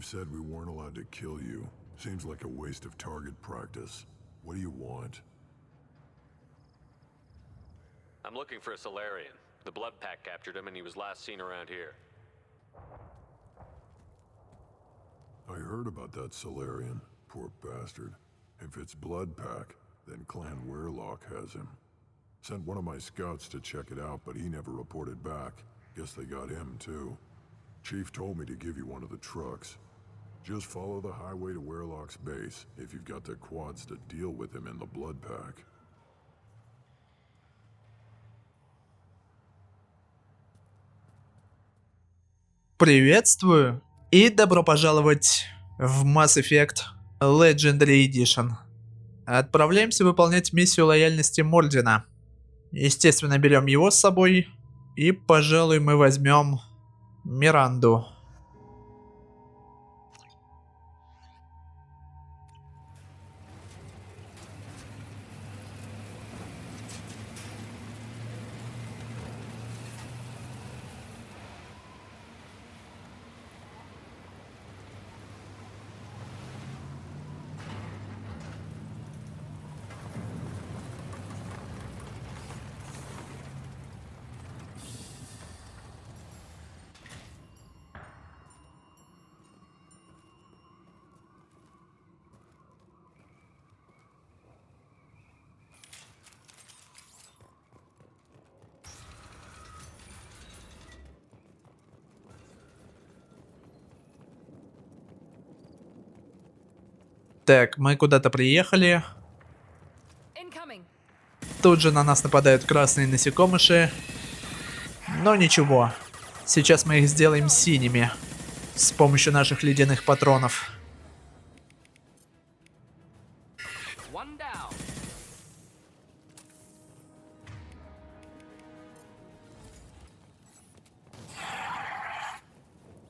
You've said we weren't allowed to kill you. Seems like a waste of target practice. What do you want? I'm looking for a Solarian. The blood pack captured him and he was last seen around here. I heard about that Solarian. Poor bastard. If it's blood pack, then Clan Werelock has him. Sent one of my scouts to check it out, but he never reported back. Guess they got him too. Chief told me to give you one of the trucks. Just follow the highway to Werelock's base if you've got the quads to deal with him in the blood pack. Приветствую и добро пожаловать в Mass Effect Legendary Edition. Отправляемся выполнять миссию лояльности Мордина. Естественно, берем его с собой и, пожалуй, мы возьмем Миранду. Так, мы куда-то приехали. Тут же на нас нападают красные насекомыши. Но ничего. Сейчас мы их сделаем синими. С помощью наших ледяных патронов.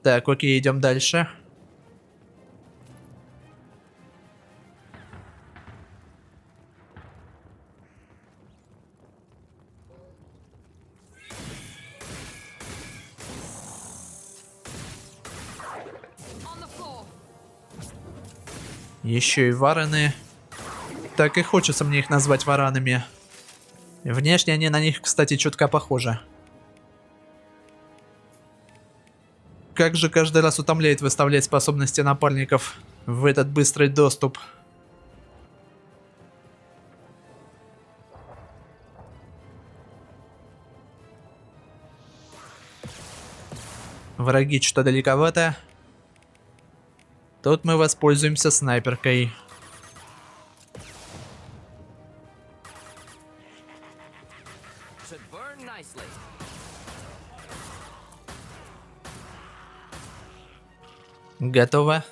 Так, окей, идем дальше. Еще и вараны. Так и хочется мне их назвать варанами. Внешне они на них, кстати, чутка похожи. Как же каждый раз утомляет выставлять способности напарников в этот быстрый доступ. Враги что-то далековато. Тут мы воспользуемся снайперкой. Готово.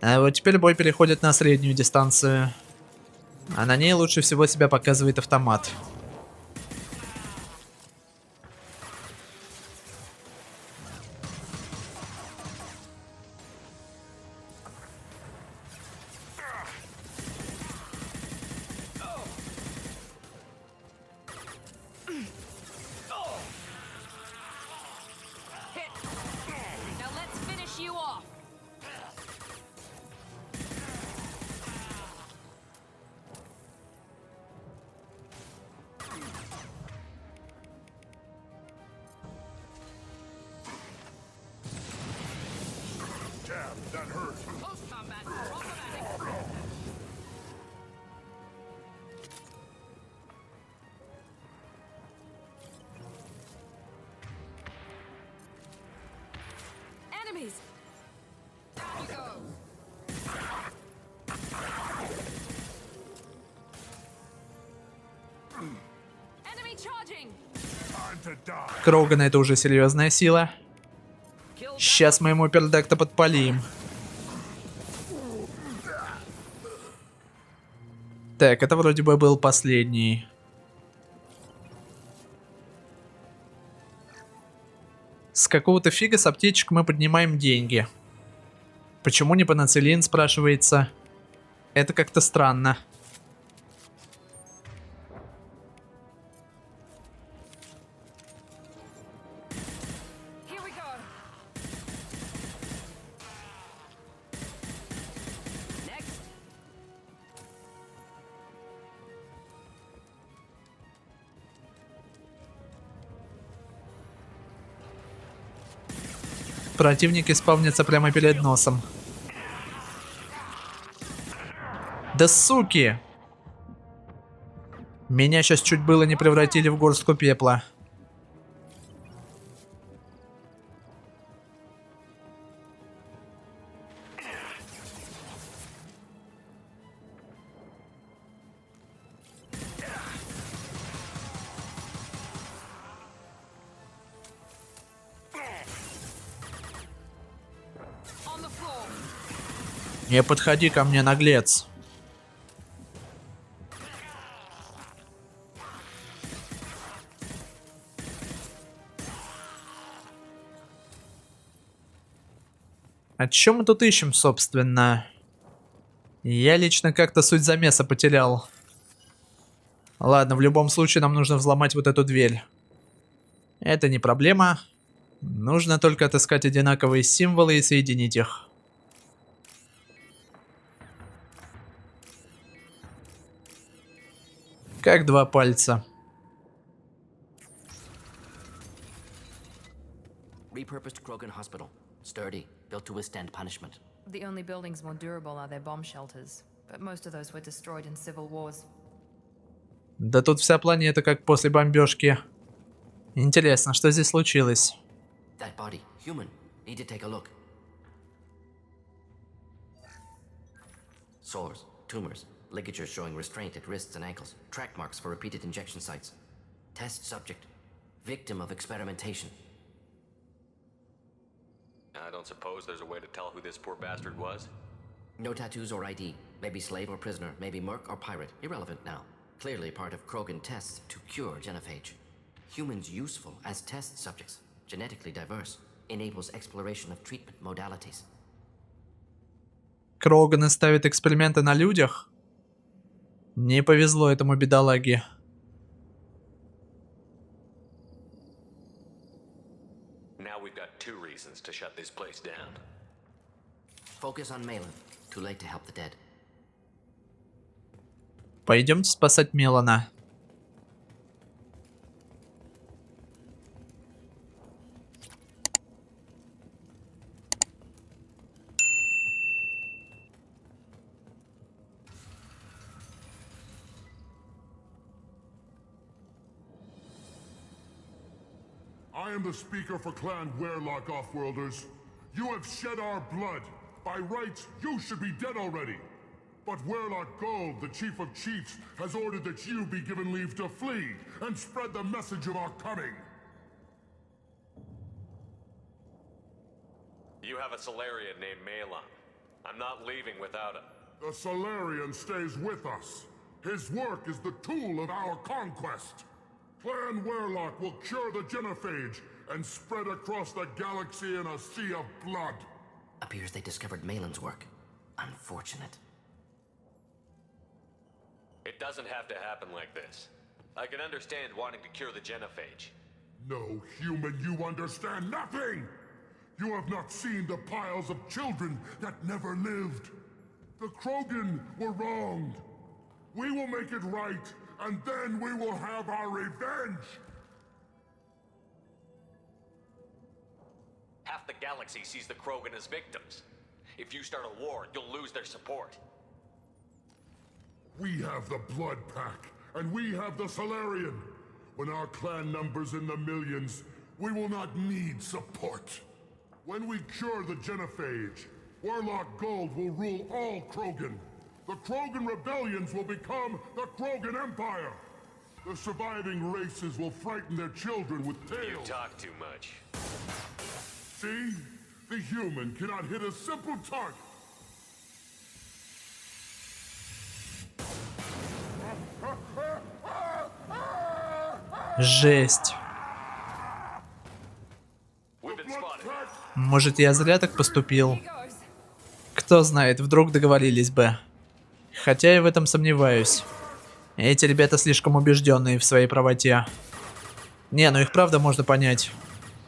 А вот теперь бой переходит на среднюю дистанцию. А на ней лучше всего себя показывает автомат. Крогана — это уже серьезная сила. Сейчас мы ему пердакта подпалим. Так, это вроде бы был последний. С какого-то фига с аптечек мы поднимаем деньги. Почему не пенициллин, спрашивается? Это как-то странно. Противники спавнятся прямо перед носом. Да суки! Меня сейчас чуть было не превратили в горстку пепла. Не подходи ко мне, наглец. А чё мы тут ищем, собственно? Я лично как-то суть замеса потерял. Ладно, в любом случае нам нужно взломать вот эту дверь. Это не проблема. Нужно только отыскать одинаковые символы и соединить их. Как два пальца. Repurposed Krogan Hospital. Sturdy, built to withstand punishment. The only buildings more durable are their bomb shelters, but most of those were destroyed in civil wars. Да тут вся планета как после бомбежки. Интересно, что здесь случилось? That body, human. Need to take a look. Sores, tumors, ligatures showing restraint at wrists and ankles, track marks for repeated injection sites. Test subject, victim of experimentation. I don't suppose there's a way to tell who this poor bastard was? No tattoos or ID. Maybe slave or prisoner, maybe merc or pirate. Irrelevant now. Clearly part of Krogan tests to cure genophage. Humans useful as test subjects. Genetically diverse. Enables exploration of treatment modalities. Кроганы ставят эксперименты на людях? Не повезло этому бедолаге. Now we've got two reasons to shut this place down. Focus on Malin. Too late to help the dead. Пойдемте спасать Мелана. I am the speaker for Clan Werelock Offworlders. You have shed our blood. By rights, you should be dead already. But Werelock Gold, the Chief of Chiefs, has ordered that you be given leave to flee and spread the message of our coming. You have a Solarian named Malon. I'm not leaving without him. The Solarian stays with us. His work is the tool of our conquest. Clan Werelock will cure the genophage and spread across the galaxy in a sea of blood. Appears they discovered Malin's work. Unfortunate. It doesn't have to happen like this. I can understand wanting to cure the genophage. No, human, you understand nothing! You have not seen the piles of children that never lived. The Krogan were wronged. We will make it right, and then we will have our revenge! Half the galaxy sees the Krogan as victims. If you start a war, you'll lose their support. We have the Blood Pack, and we have the Solarian. When our clan numbers in the millions, we will not need support. When we cure the genophage, Warlock Gold will rule all Krogan. The Krogan rebellions will become the Krogan Empire. The surviving races will frighten their children with You tales. talk too much. See? The human cannot hit a simple target. Жесть. We been spotted. Может, я зря так поступил? Кто знает, вдруг договорились бы. Хотя я в этом сомневаюсь. Эти ребята слишком убежденные в своей правоте. Не, ну их правда можно понять.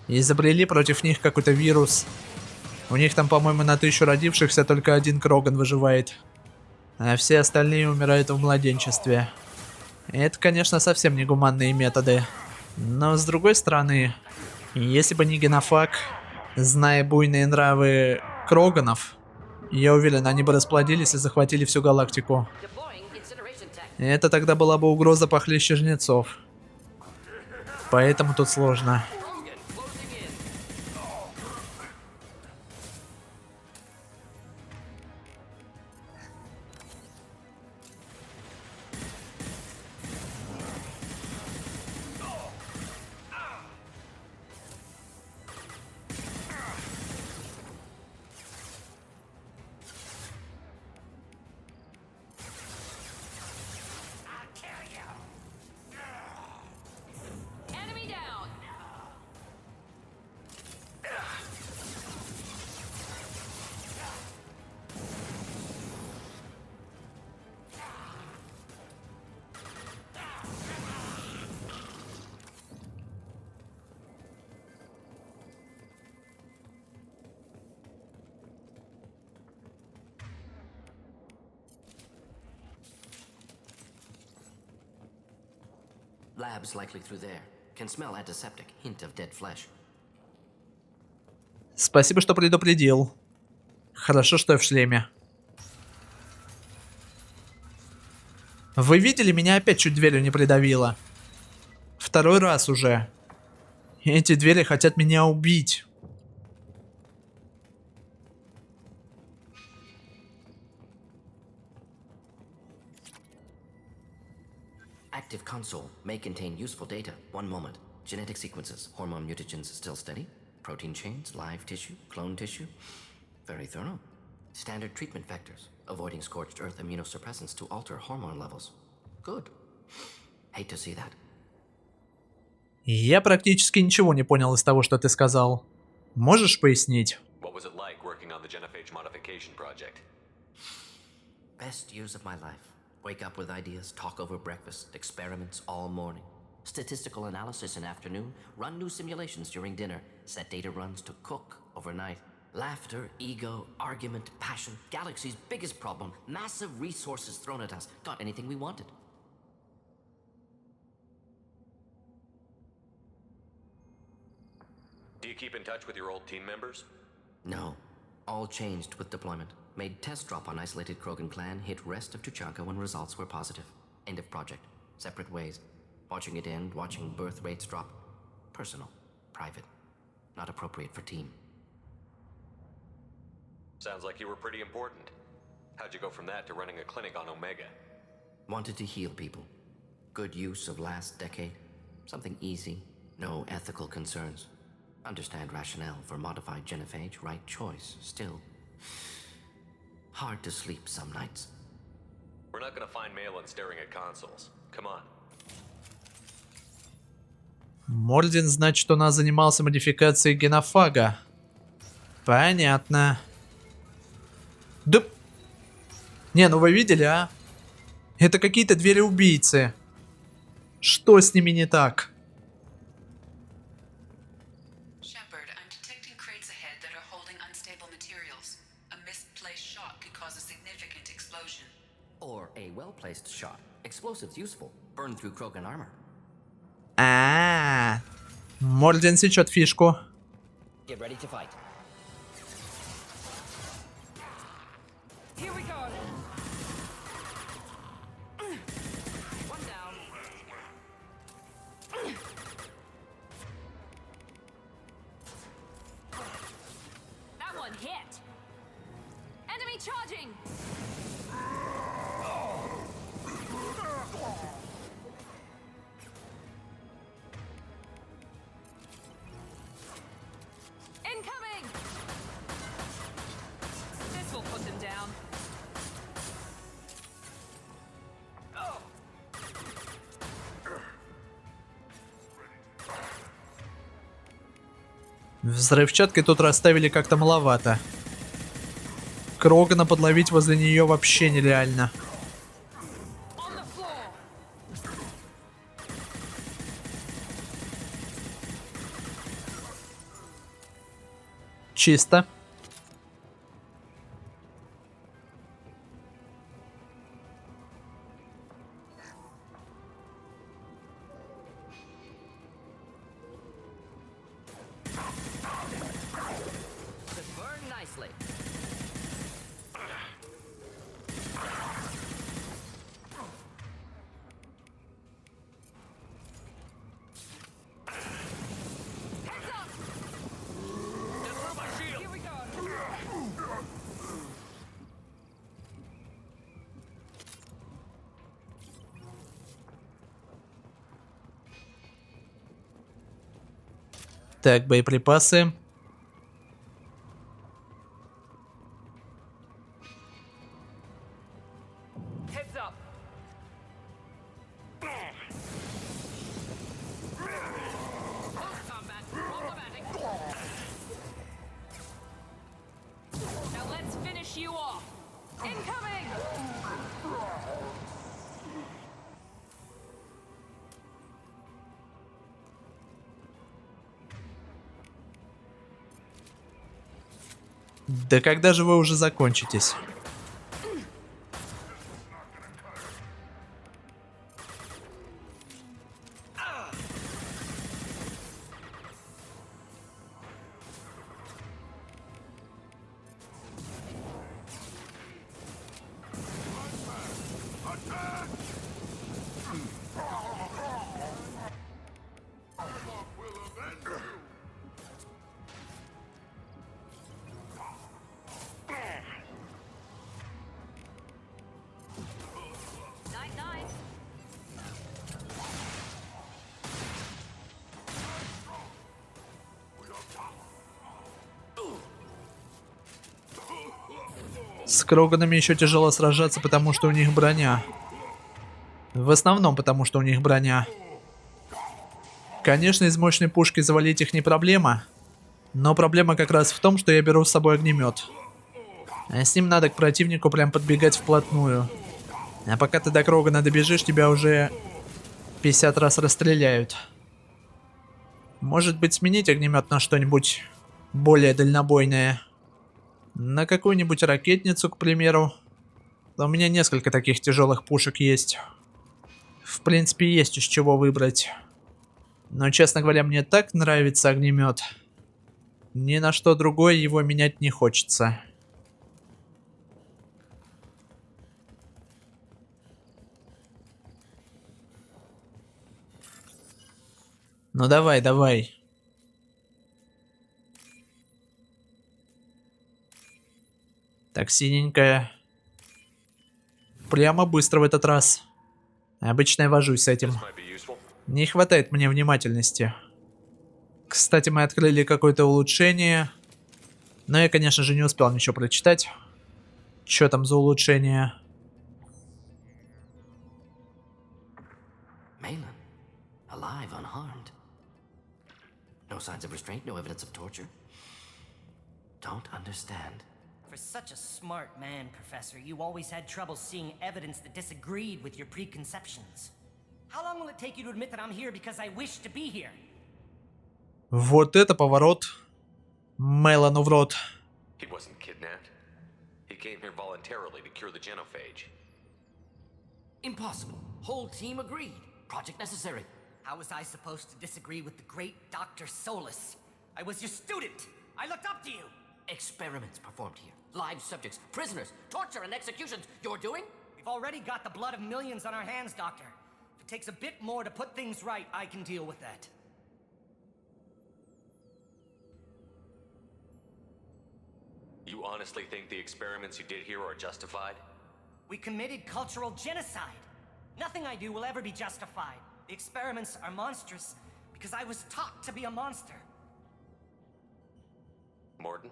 Изобрели против них какой-то вирус. У них там, по-моему, на 1000 родившихся только один Кроган выживает. А все остальные умирают в младенчестве. Это, конечно, совсем не гуманные методы. Но с другой стороны, если бы не генофаг, зная буйные нравы Кроганов, я уверен, они бы расплодились и захватили всю галактику. Это тогда была бы угроза похлеще жнецов. Поэтому тут сложно. Enemy down. Labs likely through there. Can smell antiseptic, hint of dead flesh. Спасибо, что предупредил. Хорошо, что я в шлеме. Вы видели, меня опять чуть дверью не придавило. Второй раз уже. Эти двери хотят меня убить. Active console may contain useful data. One moment. Genetic sequences, hormone mutagens still steady. Protein chains, live tissue, clone tissue. Very thorough. Standard treatment vectors, avoiding scorched earth immunosuppressants to alter hormone levels. Good. Hate to see that. Я практически ничего не понял из того, что ты сказал. Можешь пояснить? What was it like working on the genophage modification project? Best years of my life. Wake up with ideas, talk over breakfast, experiments all morning. Statistical analysis in afternoon, run new simulations during dinner, set data runs to cook overnight. Laughter, ego, argument, passion, galaxy's biggest problem, massive resources thrown at us. Got anything we wanted. Do you keep in touch with your old team members? No. All changed with deployment. Made test drop on isolated Krogan clan, hit rest of Tuchanka when results were positive. End of project. Separate ways. Watching it end, watching birth rates drop. Personal. Private. Not appropriate for team. Sounds like you were pretty important. How'd you go from that to running a clinic on Omega? Wanted to heal people. Good use of last decade. Something easy. No ethical concerns. Understand rationale for modified genophage, right choice. Still, hard to sleep some nights. We're not gonna find Malin staring at consoles. Come on. Мордин, значит, у нас занимался модификацией генофага. Понятно. Да... Не, ну вы видели, а? Это какие-то двери-убийцы. Что с ними не так? Shepard, I'm detecting crates ahead that are holding unstable materials. A misplaced shot could cause a significant explosion. Or a well-placed shot. Explosives useful. Burn through Krogan armor. Мордин сечет фишку. Get ready to fight. Here we go. One down. That one hit. Enemy charging. Incoming. This will put them down. Взрывчаткой тут расставили как-то маловато. Крогана подловить возле нее вообще нереально. Чисто. Burn nicely. Так, боеприпасы. Heads up. Now let's finish you off. Incoming! Да когда же вы уже закончитесь? Night-night. С Кроганами еще тяжело сражаться, потому что у них броня. В основном потому, что у них броня. Конечно, из мощной пушки завалить их не проблема. Но проблема как раз в том, что я беру с собой огнемет. А с ним надо к противнику прям подбегать вплотную. А пока ты до Крогана добежишь, тебя уже 50 раз расстреляют. Может быть, сменить огнемет на что-нибудь более дальнобойное. На какую-нибудь ракетницу, к примеру. У меня несколько таких тяжелых пушек есть. В принципе, есть из чего выбрать. Но, честно говоря, мне так нравится огнемет. Ни на что другое его менять не хочется. Ну давай, давай. Так, синенькая. Прямо быстро в этот раз. Обычно я вожусь с этим. This might be useful. Не хватает мне внимательности. Кстати, мы открыли какое-то улучшение. Но я, конечно же, не успел ничего прочитать. Что там за улучшение? Malin, alive, unharmed. No signs of restraint, no evidence of torture. Don't understand. For such a smart man, Professor, you always had trouble seeing evidence that disagreed with your preconceptions. How long will it take you to admit that I'm here because I wish to be here? Вот это поворот. Мелану в рот. He wasn't kidnapped. He came here voluntarily to cure the genophage. Impossible. Whole team agreed. Project necessary. How was I supposed to disagree with the great Dr. Solus? I was your student. I looked up to you. Experiments performed here. Live subjects, prisoners, torture and executions. You're doing? We've already got the blood of millions on our hands, Doctor. If it takes a bit more to put things right, I can deal with that. You honestly think the experiments you did here are justified? We committed cultural genocide. Nothing I do will ever be justified. The experiments are monstrous because I was taught to be a monster. Mordin?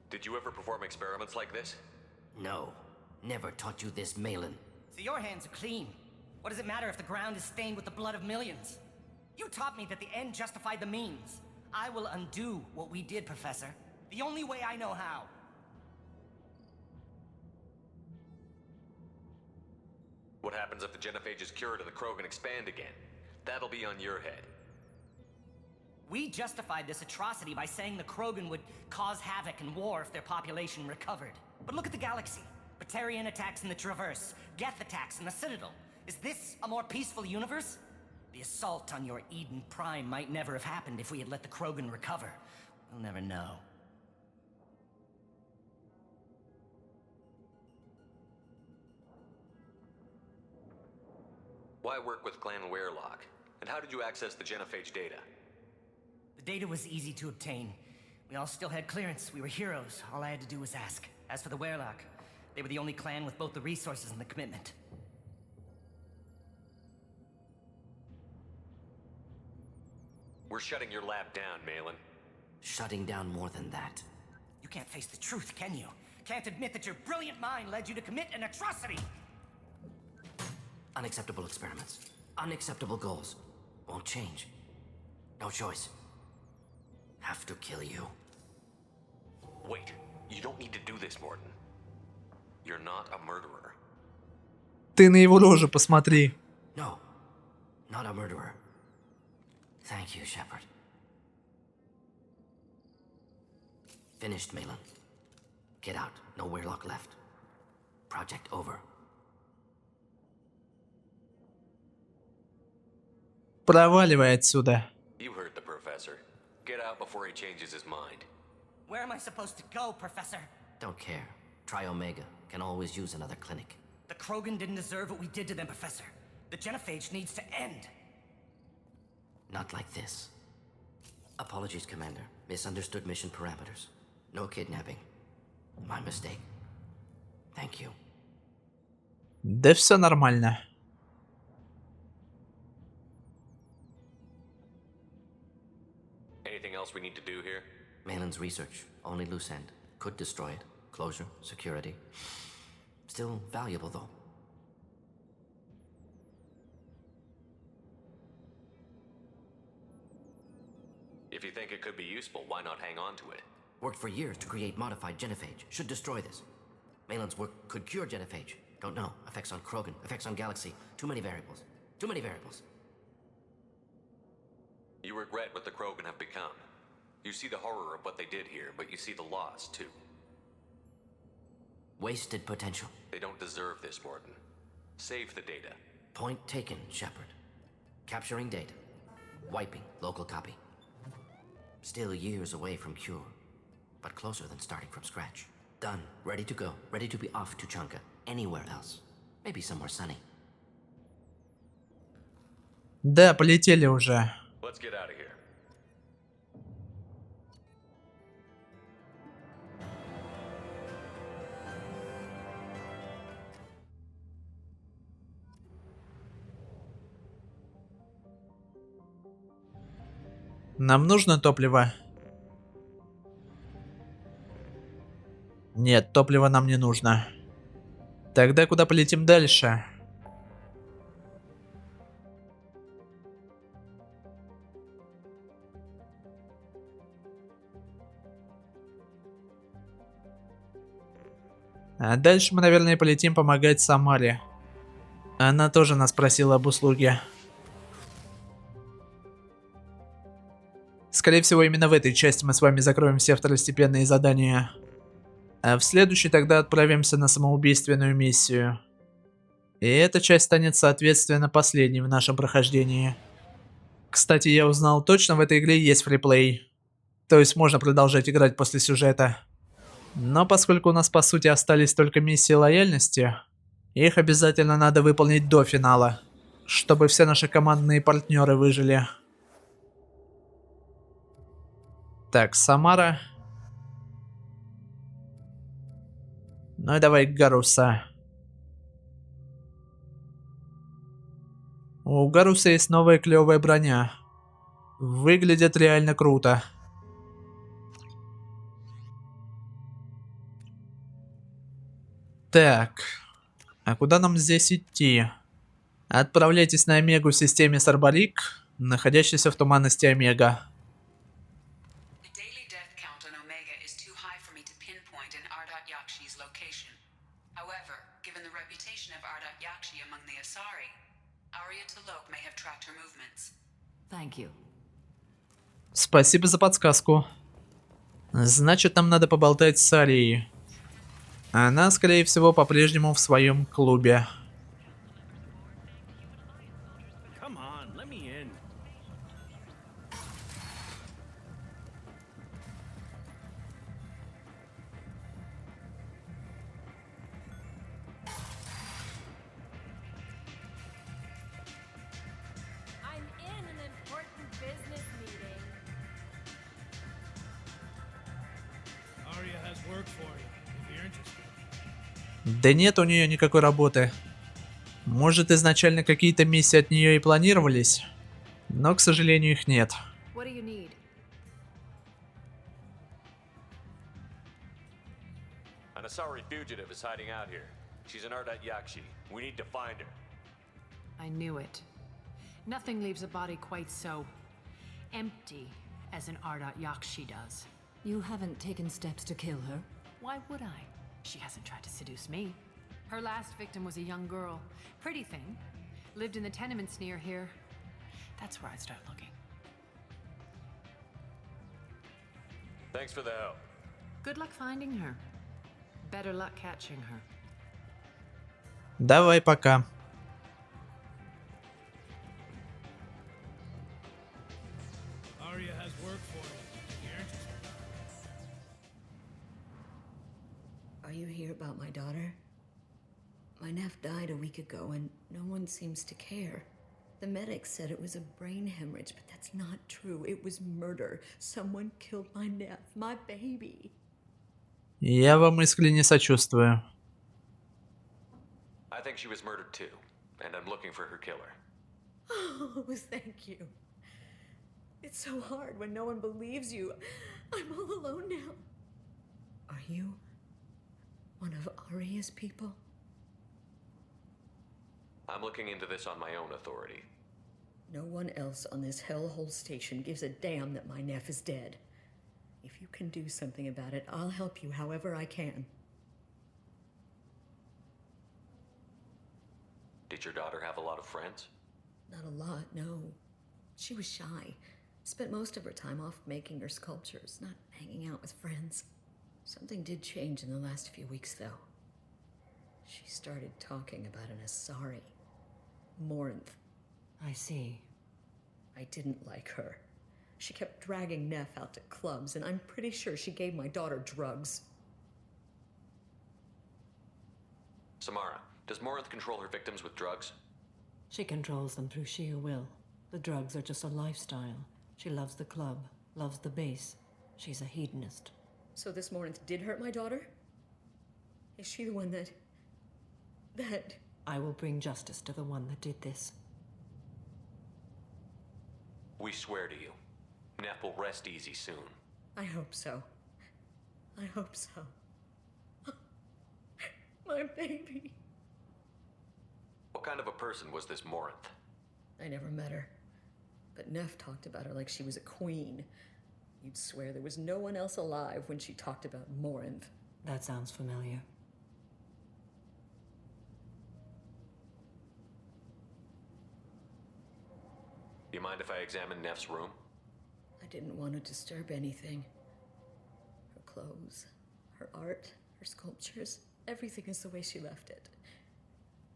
Did you ever perform experiments like this? No. Never taught you this, Malin. So your hands are clean. What does it matter if the ground is stained with the blood of millions? You taught me that the end justified the means. I will undo what we did, Professor. The only way I know how. What happens if the genophage is cured and the Krogan expand again? That'll be on your head. We justified this atrocity by saying the Krogan would cause havoc and war if their population recovered. But look at the galaxy. Batarian attacks in the Traverse, Geth attacks in the Citadel. Is this a more peaceful universe? The assault on your Eden Prime might never have happened if we had let the Krogan recover. We'll never know. Why work with Clan Werelock? And how did you access the genophage data? The data was easy to obtain. We all still had clearance. We were heroes. All I had to do was ask. As for the Werelock, they were the only clan with both the resources and the commitment. We're shutting your lab down, Malin. Shutting down more than that. You can't face the truth, can you? Can't admit that your brilliant mind led you to commit an atrocity! Unacceptable experiments. Unacceptable goals. Won't change. No choice. Have to kill you. Wait, you don't need to do this, Mordin. You're not a murderer. Ты на его рожу посмотри. No. Not a murderer. Thank you, Shepard. Finished, Malin. Get out. No Werelock left. Project over. Проваливай отсюда. You heard the professor. Get out before he changes his mind. Where am I supposed to go, Professor? Don't care. Try Omega. Can always use another clinic. The Krogan didn't deserve what we did to them, Professor. The genophage needs to end. Not like this. Apologies, Commander. Misunderstood mission parameters. No kidnapping. My mistake. Thank you. Да все нормально. Anything else we need to do here? Malin's research. Only loose end. Could destroy it. Closure. Security. Still valuable, though. If you think it could be useful, why not hang on to it? Worked for years to create modified genophage. Should destroy this. Malin's work could cure genophage. Don't know. Effects on Krogan. Effects on Galaxy. Too many variables. Too many variables. You regret what the Krogan have become. You see the horror of what they did here, but you see the loss, too. Wasted potential. They don't deserve this, Mordin. Save the data. Point taken, Shepard. Capturing data. Wiping local copy. Still years away from cure, but closer than starting from scratch. Done. Ready to go. Ready to be off to Chunka. Anywhere else. Maybe somewhere sunny. Да, полетели уже. Let's get out of here. Нам нужно топливо? Нет, топлива нам не нужно. Тогда куда полетим дальше? А дальше мы, наверное, полетим помогать Самаре. Она тоже нас просила об услуге. Скорее всего, именно в этой части мы с вами закроем все второстепенные задания. А в следующей тогда отправимся на самоубийственную миссию. И эта часть станет, соответственно, последней в нашем прохождении. Кстати, я узнал, точно в этой игре есть фриплей. То есть можно продолжать играть после сюжета. Но поскольку у нас, по сути, остались только миссии лояльности, их обязательно надо выполнить до финала, чтобы все наши командные партнеры выжили. Так, Самара. Ну и давай Гаруса. У Гаруса есть новая клевая броня. Выглядит реально круто. Так. А куда нам здесь идти? Отправляйтесь на Омегу в системе Сборник, находящейся в туманности Омега. Omega is too high for me to pinpoint an Ardat-Yakshi's location. However, given the reputation of Ardat-Yakshi among the Asari, Arya T'Loak may have tracked her movements. Thank you. Спасибо за подсказку. Значит, нам надо поболтать с Арией. Она, скорее всего, по-прежнему в своем клубе. Come on, let me in. I'm in an important business meeting. Arya has work for you, if you're interested. Да нет у нее никакой работы. Может, изначально какие-то миссии от нее и планировались, но, к сожалению, их нет. What do you need? An Asari fugitive is hiding out here. She's an Ardat-Yakshi. We need to find her. I knew it. Nothing leaves a body quite so empty as an Ardat-Yakshi does. You haven't taken steps to kill her? Why would I? She hasn't tried to seduce me. Her last victim was a young girl. Pretty thing. Lived in the tenements near here. That's where I'd start looking. Thanks for the help. Good luck finding her. Better luck catching her. Давай, пока. Arya has work for you, if you're interested. Are you here about my daughter? My nephew died a week ago and no one seems to care. The medics said it was a brain hemorrhage, but that's not true. It was murder. Someone killed my nephew, my baby. Я вам искренне сочувствую. I think she was murdered too, and I'm looking for her killer. Oh, thank you. It's so hard when no one believes you. I'm all alone now. Are you one of Arya's people? I'm looking into this on my own authority. No one else on this hellhole station gives a damn that my nephew is dead. If you can do something about it, I'll help you however I can. Did your daughter have a lot of friends? Not a lot, no. She was shy. Spent most of her time off making her sculptures, not hanging out with friends. Something did change in the last few weeks, though. She started talking about an Asari. Morinth. I see. I didn't like her. She kept dragging Neff out to clubs, and I'm pretty sure she gave my daughter drugs. Samara, does Morinth control her victims with drugs? She controls them through sheer will. The drugs are just a lifestyle. She loves the club, loves the base. She's a hedonist. So this Morinth did hurt my daughter? Is she the one that... I will bring justice to the one that did this. We swear to you. Neff will rest easy soon. I hope so. I hope so. My baby. What kind of a person was this Morinth? I never met her. But Neff talked about her like she was a queen. You'd swear there was no one else alive when she talked about Morinth. That sounds familiar. You mind if I examine Neff's room? I didn't want to disturb anything. Her clothes, her art, her sculptures, everything is the way she left it.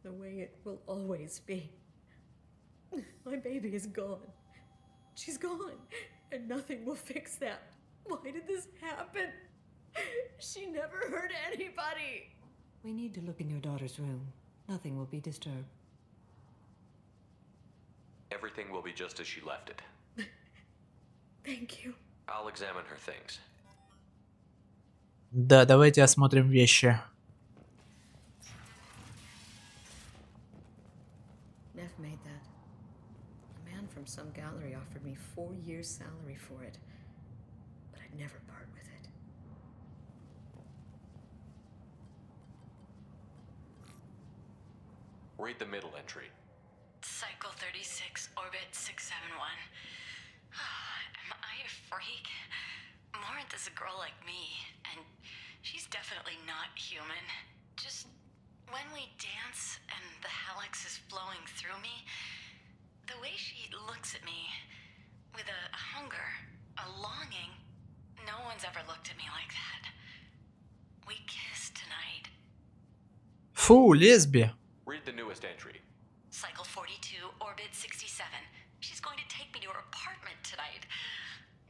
The way it will always be. My baby is gone. She's gone, and nothing will fix that. Why did this happen? She never hurt anybody. We need to look in your daughter's room. Nothing will be disturbed. Everything will be just as she left it. Thank you. I'll examine her things. Да, давайте осмотрим вещи. Neff made that. A man from some gallery offered me 4 years' salary for it, but I'd never part with it. Read the middle entry. Cycle 36, orbit 671. Am I a freak? Morinth is a girl like me, and she's definitely not human. Just when we dance and the halax is flowing through me, the way she looks at me with a hunger, a longing, no one's ever looked at me like that. We kissed tonight. Фу, лесби. Read the newest entry. Cycle 42, orbit 67. She's going to take me to her apartment tonight.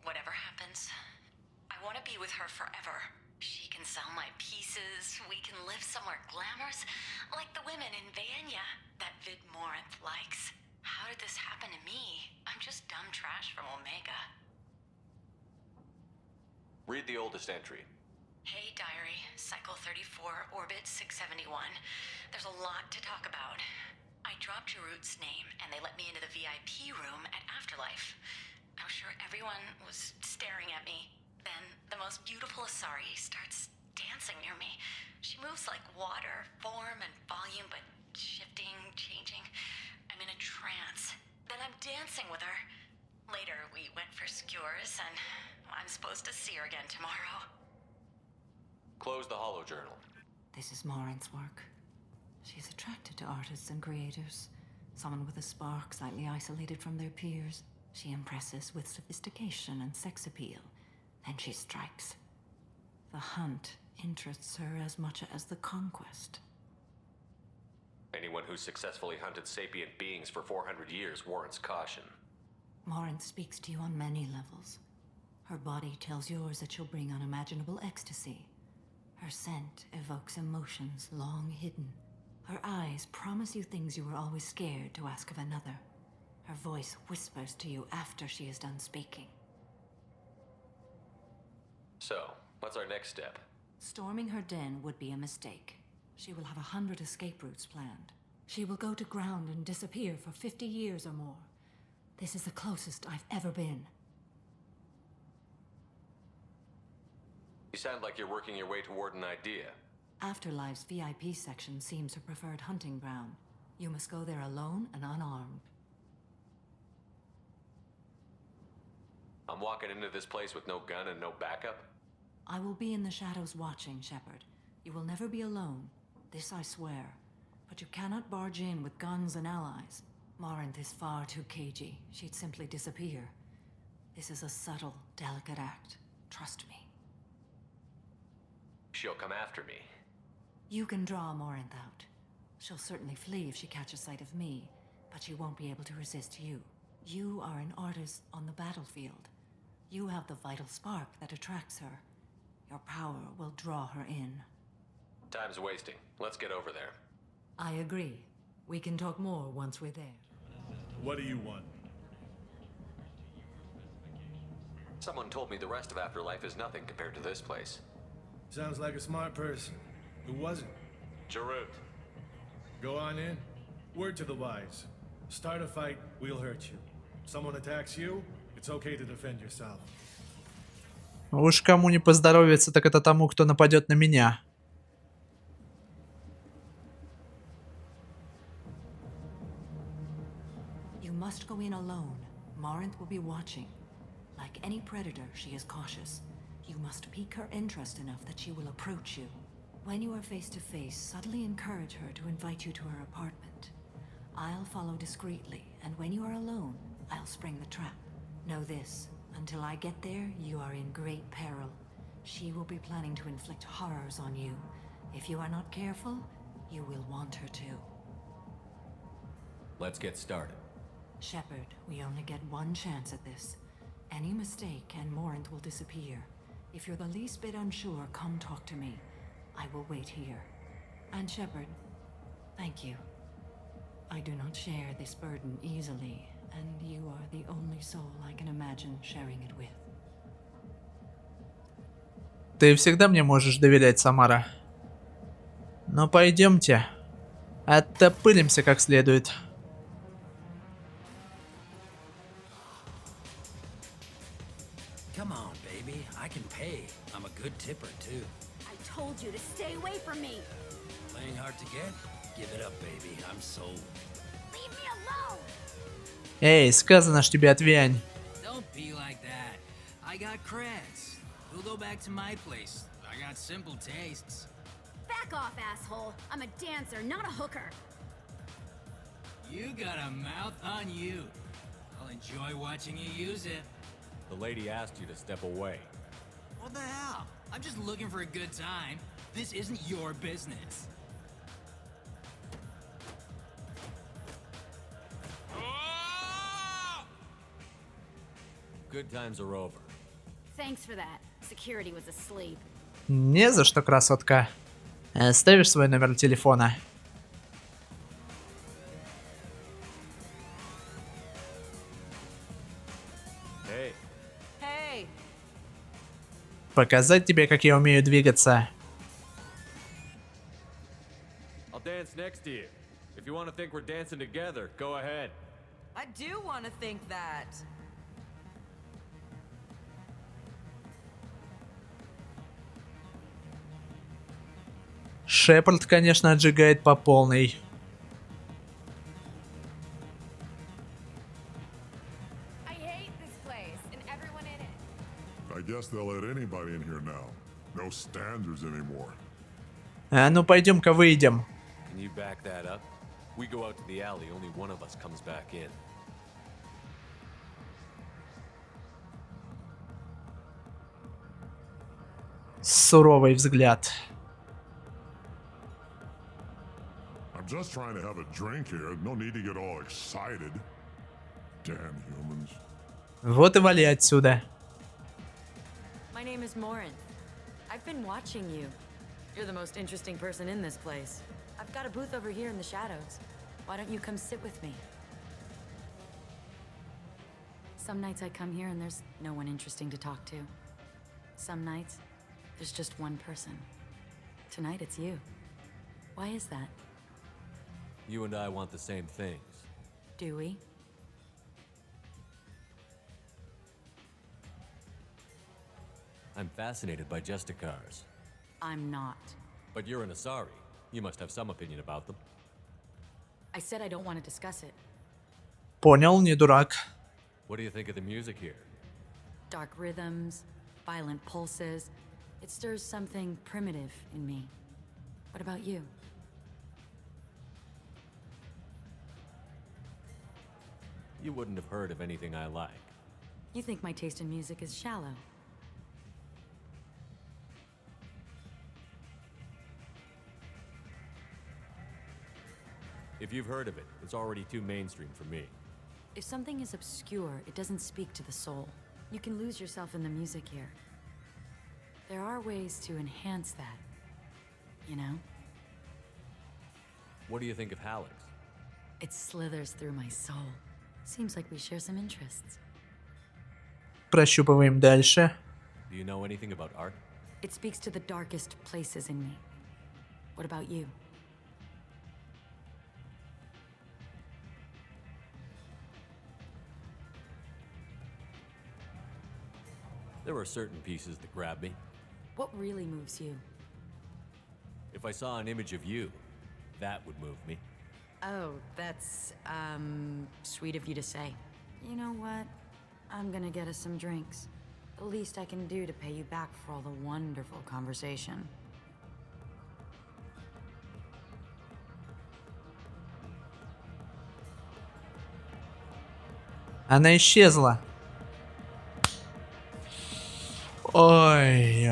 Whatever happens, I want to be with her forever. She can sell my pieces. We can live somewhere glamorous, like the women in Vanya that Vid Morinth likes. How did this happen to me? I'm just dumb trash from Omega. Read the oldest entry. Hey, diary. Cycle 34, orbit 671. There's a lot to talk about. I dropped Jarut's name, and they let me into the VIP room at Afterlife. I'm sure everyone was staring at me. Then the most beautiful Asari starts dancing near me. She moves like water, form and volume, but shifting, changing. I'm in a trance. Then I'm dancing with her. Later, we went for skewers, and I'm supposed to see her again tomorrow. Close the holo journal. This is Morinth's work. She's attracted to artists and creators. Someone with a spark, slightly isolated from their peers. She impresses with sophistication and sex appeal. Then she strikes. The hunt interests her as much as the conquest. Anyone who's successfully hunted sapient beings for 400 years warrants caution. Morinth speaks to you on many levels. Her body tells yours that she'll bring unimaginable ecstasy. Her scent evokes emotions long hidden. Her eyes promise you things you were always scared to ask of another. Her voice whispers to you after she is done speaking. So, what's our next step? Storming her den would be a mistake. She will have 100 escape routes planned. She will go to ground and disappear for 50 years or more. This is the closest I've ever been. You sound like you're working your way toward an idea. Afterlife's VIP section seems her preferred hunting ground. You must go there alone and unarmed. I'm walking into this place with no gun and no backup? I will be in the shadows watching, Shepard. You will never be alone. This I swear. But you cannot barge in with guns and allies. Morinth is far too cagey. She'd simply disappear. This is a subtle, delicate act. Trust me. She'll come after me. You can draw Morinth out. She'll certainly flee if she catches sight of me, but she won't be able to resist you. You are an artist on the battlefield. You have the vital spark that attracts her. Your power will draw her in. Time's wasting. Let's get over there. I agree. We can talk more once we're there. What do you want? Someone told me the rest of Afterlife is nothing compared to this place. Sounds like a smart person. Who was it? Jarut. Go on in. Word to the wise. Start a fight, we'll hurt you. Someone attacks you, it's okay to defend yourself. Уж кому не поздоровится, так это тому, кто нападет на меня. You must go in alone. Morinth will be watching. Like any predator, she is cautious. You must pique her interest enough that she will approach you. When you are face to face, subtly encourage her to invite you to her apartment. I'll follow discreetly, and when you are alone, I'll spring the trap. Know this, until I get there, you are in great peril. She will be planning to inflict horrors on you. If you are not careful, you will want her to. Let's get started. Shepard, we only get one chance at this. Any mistake and Morinth will disappear. If you're the least bit unsure, come talk to me. I will wait here. And Shepard, thank you. I do not share this burden easily, and you are the only soul I can imagine sharing it with. Ты всегда мне можешь доверять, Самара. Но пойдемте. Оттопыримся как следует. Come on, baby. I can pay. I'm a good tipper, too. I told you to stay away from me. Playing hard to get? Give it up, baby. I'm sold. Leave me alone. Эй, сказано ж тебе отвянь. Don't be like that. I got creds. We'll go back to my place. I got simple tastes. Back off, asshole. I'm a dancer, not a hooker. You got a mouth on you. I'll enjoy watching you use it. The lady asked you to step away. What the hell? I'm just looking for a good time. This isn't your business. Good times are over. Thanks for that. Security was asleep. Не за что, красотка. Ставишь свой номер телефона. Hey. Hey! Показать тебе, как я умею двигаться. I'll dance next to you. If you want to think we're dancing together, go ahead. I do want to think that. Шепард, конечно, отжигает по полной. I hate this place and everyone in it. I guess they'll let anybody in here now. No standards anymore. А ну пойдем-ка выйдем. Can you back that up? We go out to the alley, only one of us comes back in. Суровый взгляд. I'm just trying to have a drink here. No need to get all excited. Damn humans. Вот и вали отсюда. My name is Morin. I've been watching you. You're the most interesting person in this place. I've got a booth over here in the shadows. Why don't you come sit with me? Some nights I come here and there's no one interesting to talk to. Some nights, there's just one person. Tonight it's you. Why is that? You and I want the same things. Do we? I'm fascinated by Justicars. I'm not. But you're an Asari. You must have some opinion about them. I said I don't want to discuss it. Понял, не дурак. What do you think of the music here? Dark rhythms, violent pulses. It stirs something primitive in me. What about you? You wouldn't have heard of anything I like. You think my taste in music is shallow. If you've heard of it, it's already too mainstream for me. If something is obscure, it doesn't speak to the soul. You can lose yourself in the music here. There are ways to enhance that, you know? What do you think of Hallex? It slithers through my soul. Seems like we share some interests. Прощупываем дальше. Do you know anything about art? It speaks to the darkest places in me. What about you? There are certain pieces that grab me. What really moves you? If I saw an image of you, that would move me. Oh, that's, sweet of you to say. You know what? I'm gonna get us some drinks. The least I can do to pay you back for all the wonderful conversation. Она исчезла. Ой.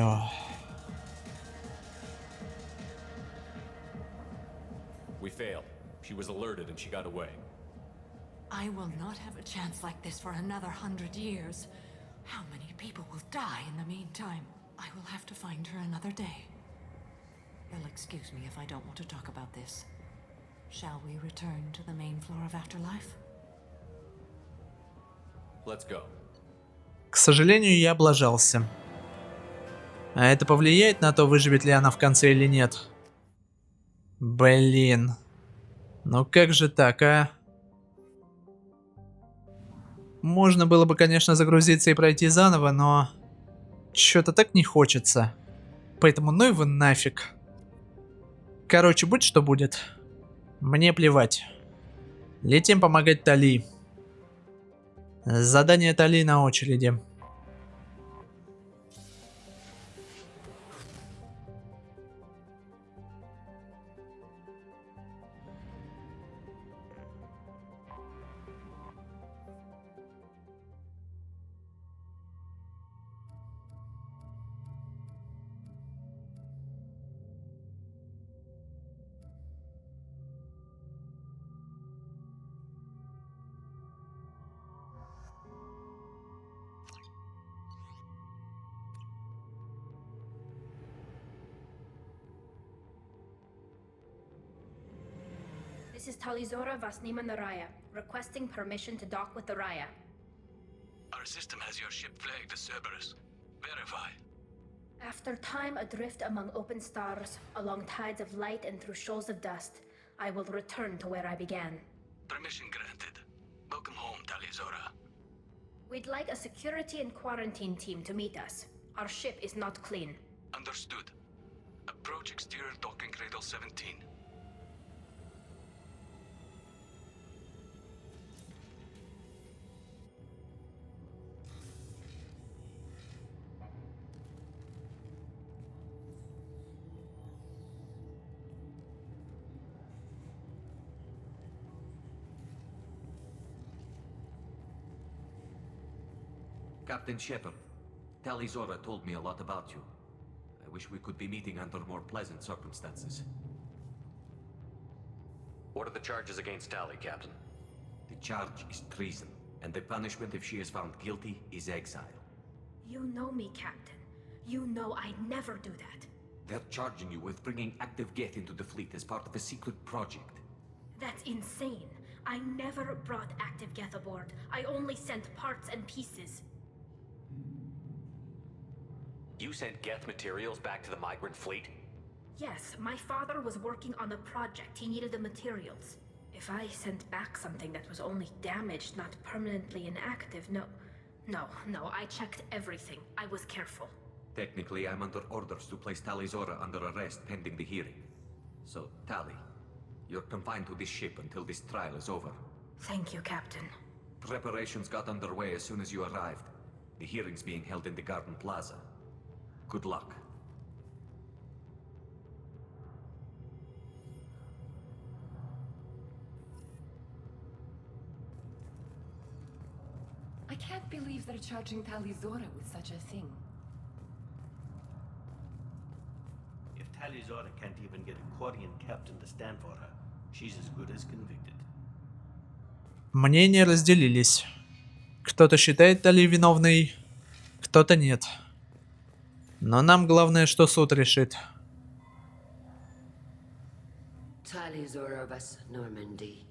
We failed. She was alerted and she got away. I will not have a chance like this for another 100 years. How many people will die in the meantime? I will have to find her another day. You'll excuse me if I don't want to talk about this. Shall we return to the main floor of Afterlife? Let's go. К сожалению, я облажался. А это повлияет на то, выживет ли она в конце или нет? Блин. Ну как же так, а? Можно было бы, конечно, загрузиться и пройти заново, но... Чё-то так не хочется. Поэтому ну его нафиг. Короче, будь что будет. Мне плевать. Летим помогать Тали. Задание Тали на очереди. This is Talizora Vasnima Naraya, requesting permission to dock with the Raya. Our system has your ship flagged as Cerberus. Verify. After time adrift among open stars, along tides of light and through shoals of dust, I will return to where I began. Permission granted. Welcome home, Talizora. We'd like a security and quarantine team to meet us. Our ship is not clean. Understood. Approach exterior docking cradle 17. Captain Shepard, Talizora told me a lot about you. I wish we could be meeting under more pleasant circumstances. What are the charges against Tali, Captain? The charge is treason, and the punishment if she is found guilty is exile. You know me, Captain. You know I'd never do that. They're charging you with bringing active Geth into the fleet as part of a secret project. That's insane. I never brought active Geth aboard. I only sent parts and pieces. You sent Geth materials back to the migrant fleet? Yes, my father was working on a project. He needed the materials. If I sent back something that was only damaged, not permanently inactive, No, I checked everything. I was careful. Technically, I'm under orders to place Talizora under arrest pending the hearing. So, Tali, you're confined to this ship until this trial is over. Thank you, Captain. Preparations got underway as soon as you arrived. The hearing's being held in the Garden Plaza. Good luck. I can't believe they're charging Talizora with such a thing. If Talizora can't even get a Quarian captain to stand for her, she's as good as convicted. Мнения разделились. Кто-то считает Тали виновной, кто-то нет. Но нам главное, что суд решит. Talizora Vas Normandy.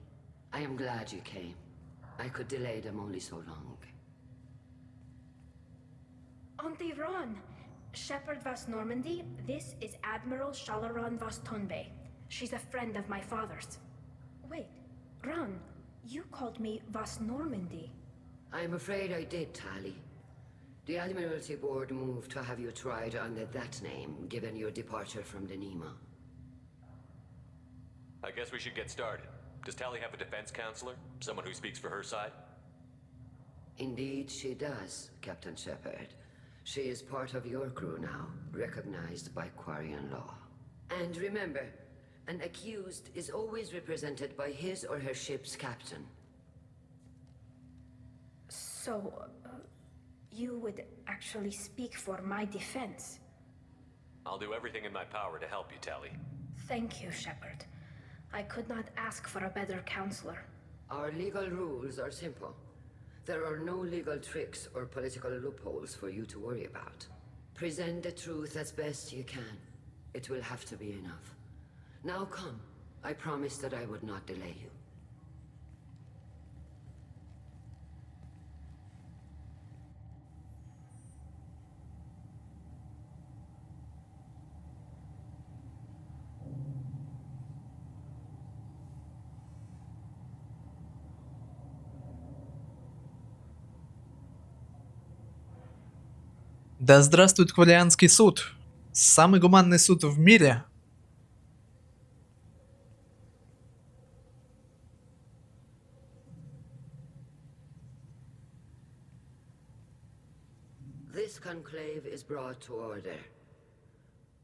I am glad you came. I could delay them only so long. Auntie Ron! Shepard Vas Normandy, this is Admiral Shalaran Vas Tonbe. She's a friend of my father's. Wait, Ron, you called me Vas Normandy. I'm afraid I did, Tali. The Admiralty Board moved to have you tried under that name, given your departure from the Nima. I guess we should get started. Does Tali have a defense counselor? Someone who speaks for her side? Indeed, she does, Captain Shepard. She is part of your crew now, recognized by Quarian law. And remember, an accused is always represented by his or her ship's captain. So, you would actually speak for my defense? I'll do everything in my power to help you, Tali. Thank you, Shepard. I could not ask for a better counselor. Our legal rules are simple. There are no legal tricks or political loopholes for you to worry about. Present the truth as best you can. It will have to be enough. Now come. I promised that I would not delay you. Да здравствует Квалианский суд! Самый гуманный суд в мире! This conclave is brought to order.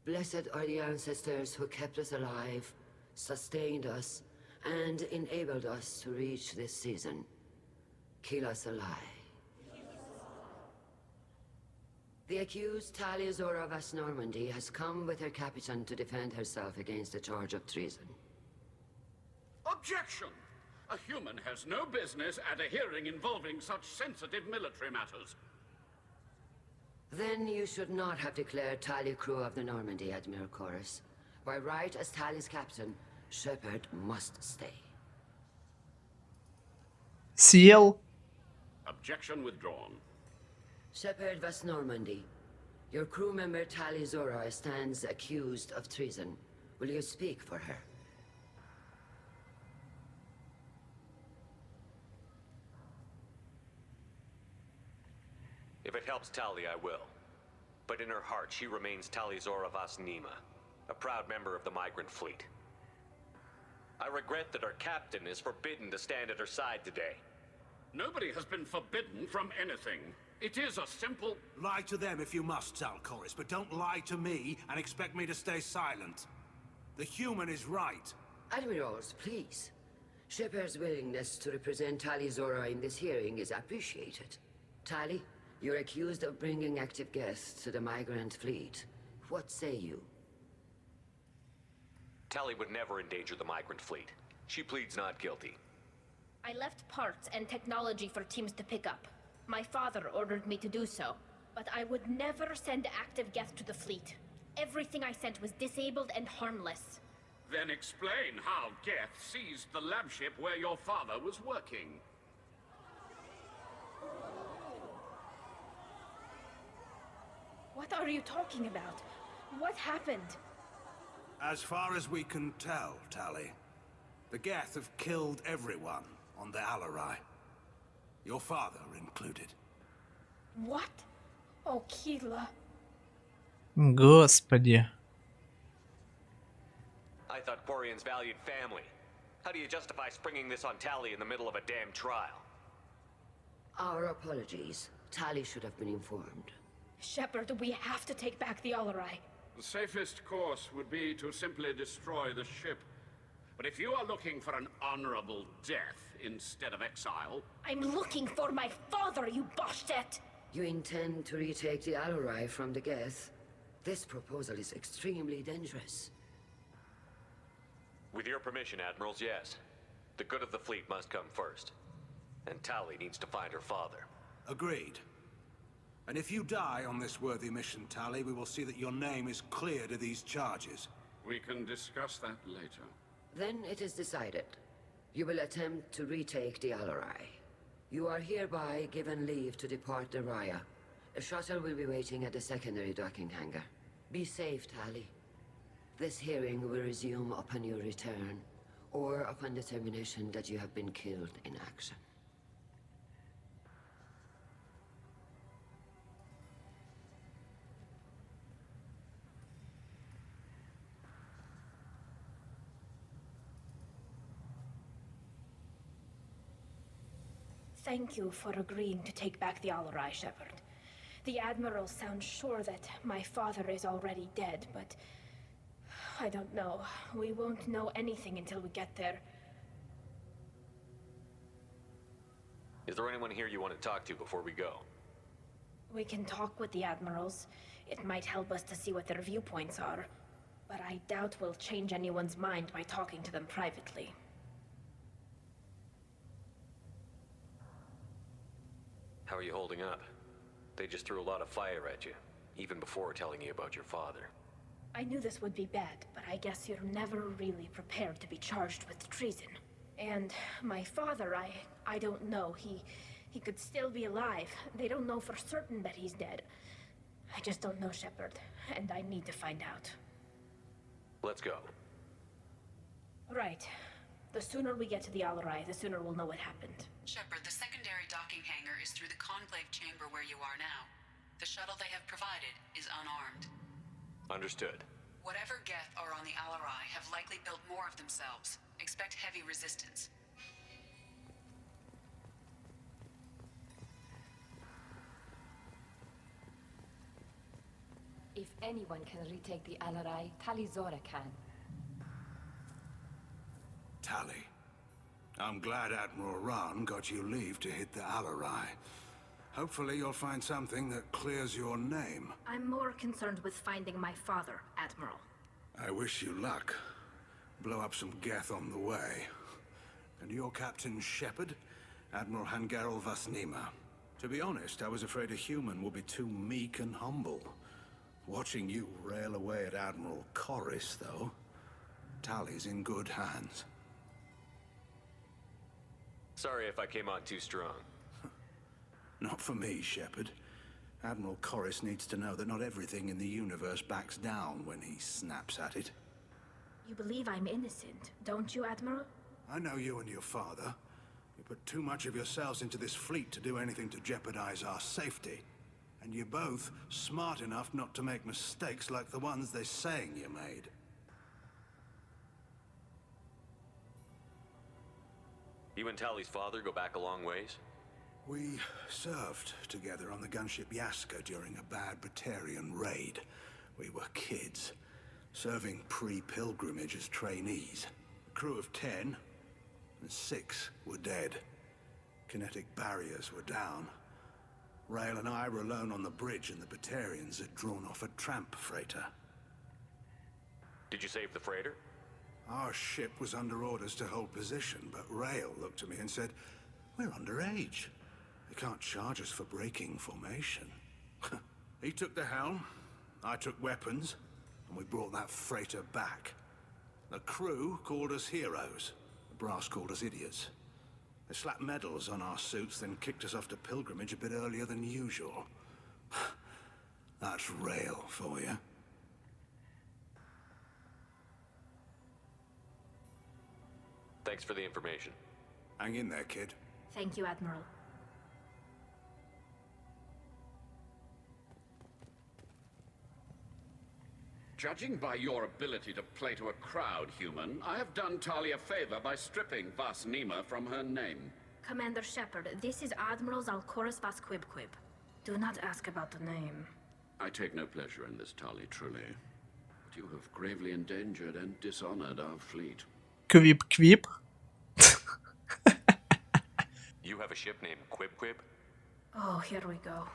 Blessed are the ancestors who kept us alive, sustained us, and enabled us to reach this season. Keep us alive. The accused Talizora Vas Normandy has come with her captain to defend herself against a charge of treason. Objection! A human has no business at a hearing involving such sensitive military matters. Then you should not have declared Tali crew of the Normandy, Admiral Chorus. By right as Tali's captain, Shepard must stay. съел. Objection withdrawn. Shepard West Normandy. Your crew member Tali Zora stands accused of treason. Will you speak for her? If it helps Tali, I will. But in her heart, she remains Tali Zora Vasnima, a proud member of the migrant fleet. I regret that our captain is forbidden to stand at her side today. Nobody has been forbidden from anything. It is a simple... Lie to them if you must, Zalcoris, but don't lie to me and expect me to stay silent. The human is right. Admirals, please. Shepard's willingness to represent Tali Zora in this hearing is appreciated. Tali, you're accused of bringing active guests to the migrant fleet. What say you? Tali would never endanger the migrant fleet. She pleads not guilty. I left parts and technology for teams to pick up. My father ordered me to do so, but I would never send active guests to the fleet. Everything I sent was disabled and harmless. Then explain how Geth seized the lab ship where your father was working. What are you talking about? What happened? As far as we can tell, Tali, the Geth have killed everyone on the Alarai. Your father included. What? Oh, Keela. Господи. I thought Quarians valued family. How do you justify springing this on Tali in the middle of a damn trial? Our apologies. Tali should have been informed. Shepard, we have to take back the Alarai. The safest course would be to simply destroy the ship. But if you are looking for an honorable death instead of exile... I'm looking for my father, you bastet! You intend to retake the Alarai from the Geth? This proposal is extremely dangerous. With your permission, Admirals, yes. The good of the fleet must come first. And Tali needs to find her father. Agreed. And if you die on this worthy mission, Tali, we will see that your name is cleared of these charges. We can discuss that later. Then it is decided. You will attempt to retake the Alarai. You are hereby given leave to depart the Raya. A shuttle will be waiting at the secondary docking hangar. Be safe, Tali. This hearing will resume upon your return, or upon determination that you have been killed in action. Thank you for agreeing to take back the Alarai, Shepard. The Admiral sounds sure that my father is already dead, but... I don't know. We won't know anything until we get there. Is there anyone here you want to talk to before we go? We can talk with the Admirals. It might help us to see what their viewpoints are. But I doubt we'll change anyone's mind by talking to them privately. How are you holding up? They just threw a lot of fire at you, even before telling you about your father. I knew this would be bad, but I guess you're never really prepared to be charged with treason. And my father, I don't know. He could still be alive. They don't know for certain that he's dead. I just don't know, Shepard, and I need to find out. Let's go. Right. The sooner we get to the Alarai, the sooner we'll know what happened. Shepard, the secondary docking hangar is through the conclave chamber where you are now. The shuttle they have provided is unarmed. Understood. Whatever Geth are on the Alarai have likely built more of themselves. Expect heavy resistance. If anyone can retake the Alarai, Tali Zora can. Tali, I'm glad Admiral Ran got you leave to hit the Alarai. Hopefully you'll find something that clears your name. I'm more concerned with finding my father, Admiral. I wish you luck. Blow up some Geth on the way. And your Captain Shepard, Admiral Hangarel Vasnima. To be honest, I was afraid a human would be too meek and humble. Watching you rail away at Admiral Corris, though, Tali's in good hands. Sorry if I came on too strong. Not for me, Shepard. Admiral Corris needs to know that not everything in the universe backs down when he snaps at it. You believe I'm innocent, don't you, Admiral? I know you and your father. You put too much of yourselves into this fleet to do anything to jeopardize our safety. And you're both smart enough not to make mistakes like the ones they're saying you made. You and Tali's father go back a long ways? We served together on the gunship Yaska during a bad Batarian raid. We were kids, serving pre-pilgrimage as trainees. A crew of 10, and 6 were dead. Kinetic barriers were down. Rail and I were alone on the bridge, and the Batarians had drawn off a tramp freighter. Did you save the freighter? Our ship was under orders to hold position, but Rail looked at me and said, "We're underage. They can't charge us for breaking formation." He took the helm, I took weapons, and we brought that freighter back. The crew called us heroes. The brass called us idiots. They slapped medals on our suits, then kicked us off to pilgrimage a bit earlier than usual. That's Rail for you. Thanks for the information. Hang in there, kid. Thank you, Admiral. Judging by your ability to play to a crowd, human, I have done Tali a favor by stripping Vas Nima from her name. Commander Shepard, this is Admiral Zalkoris Vas Quib. Do not ask about the name. I take no pleasure in this, Tali, truly. But you have gravely endangered and dishonored our fleet. Quib. You have a ship named Quib? Oh, here we go.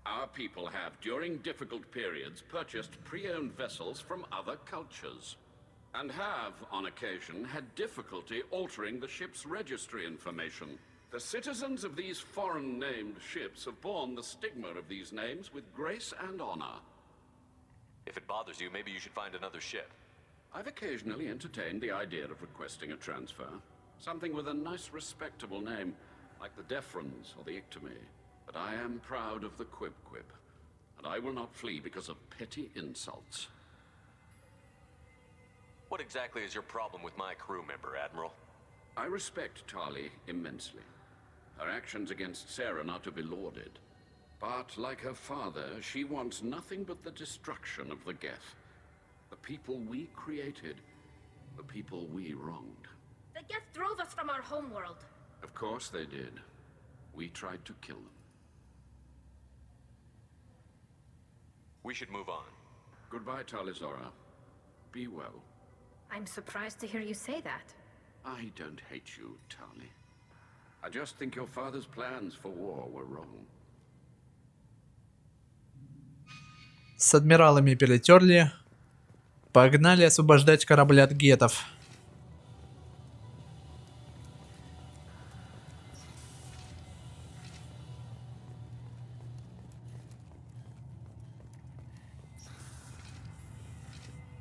Our people have, during difficult periods, purchased pre-owned vessels from other cultures, and have, on occasion, had difficulty altering the ship's registry information. The citizens of these foreign-named ships have borne the stigma of these names with grace and honor. If it bothers you, maybe you should find another ship. I've occasionally entertained the idea of requesting a transfer. Something with a nice, respectable name, like the Defrons or the Ictomy. But I am proud of the Quib, and I will not flee because of petty insults. What exactly is your problem with my crew member, Admiral? I respect Tali immensely. Her actions against Sarah are not to be lauded. But, like her father, she wants nothing but the destruction of the Geth. The people we created, the people we wronged. The Geth drove us from our homeworld. Of course they did. We tried to kill them. We should move on. Goodbye, Talizora. Be well. I'm surprised to hear you say that. I don't hate you, Tali. I just think your father's plans for war were wrong. С адмиралами перетерли. Погнали освобождать корабль от гетов.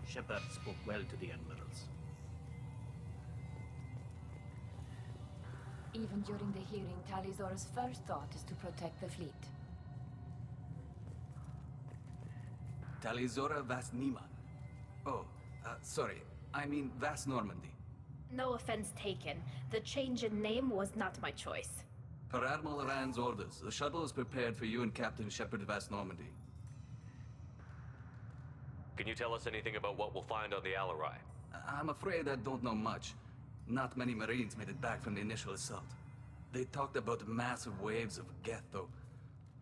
Shepard spoke well to the admirals. Even during the hearing, Talizora's first thought is to protect the fleet. Talizora Vas Nima. Oh, sorry. I mean Vas Normandy. No offense taken. The change in name was not my choice. Per Admiral Rand's orders, the shuttle is prepared for you and Captain Shepard Vas Normandy. Can you tell us anything about what we'll find on the Alarai? I'm afraid I don't know much. Not many Marines made it back from the initial assault. They talked about massive waves of Geth, though.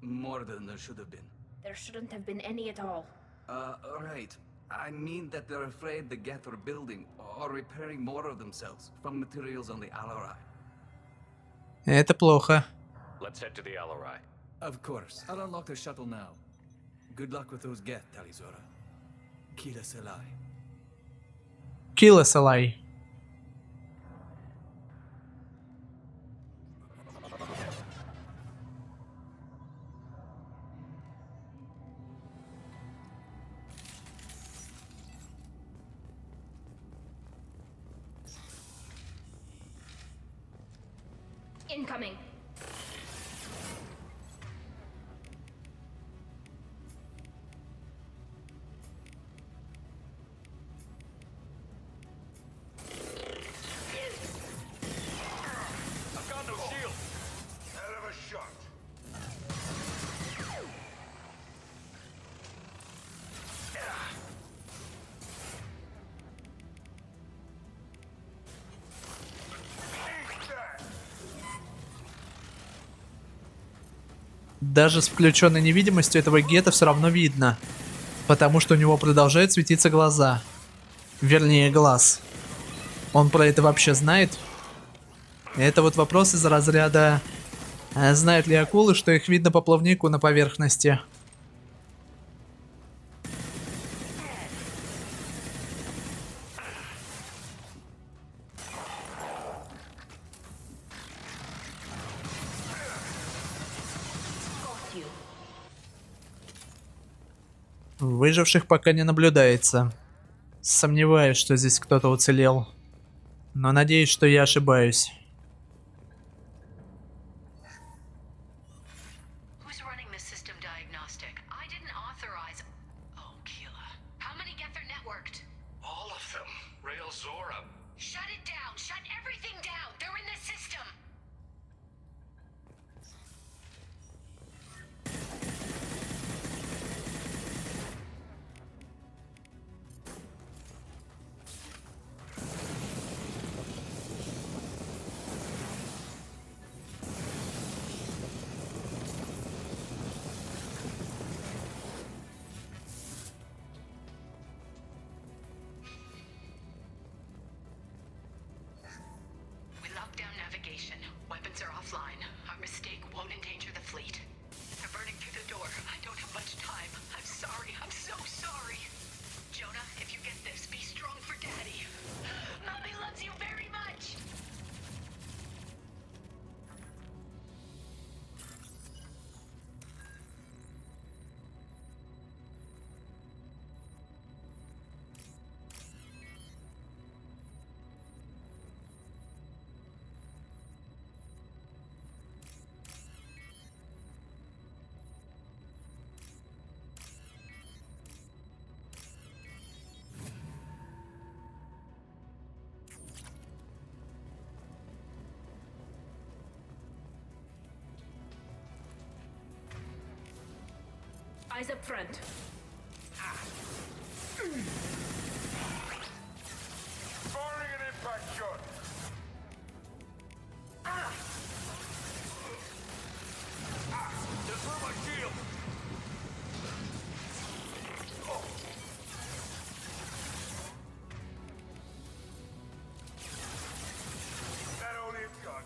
More than there should have been. There shouldn't have been any at all. Right. I mean that they're afraid the Geth are building or repairing more of themselves from materials on the Alarai. Это плохо. Let's head to the Alarai. Of course. I'll unlock the shuttle now. Good luck with those Geth, Talizora. Kila Selai. Кила Салай. Incoming. I've got no shield. Hell of a shot. Даже с включенной невидимостью этого гетто все равно видно. Потому что у него продолжают светиться глаза. Вернее, глаз. Он про это вообще знает? Это вот вопрос из разряда... Знают ли акулы, что их видно по плавнику на поверхности? Выживших пока не наблюдается. Сомневаюсь, что здесь кто-то уцелел. Но надеюсь, что я ошибаюсь. Eyes up front. Firing an impact shot. Just through my shield. That only it's got.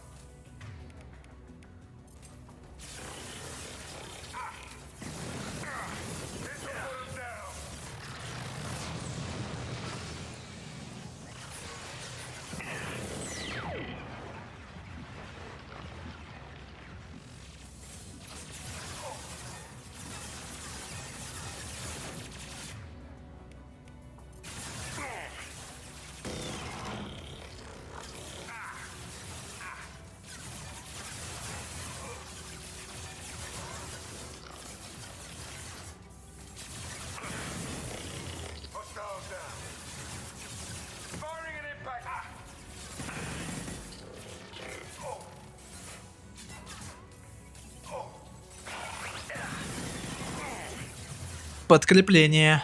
Подкрепление.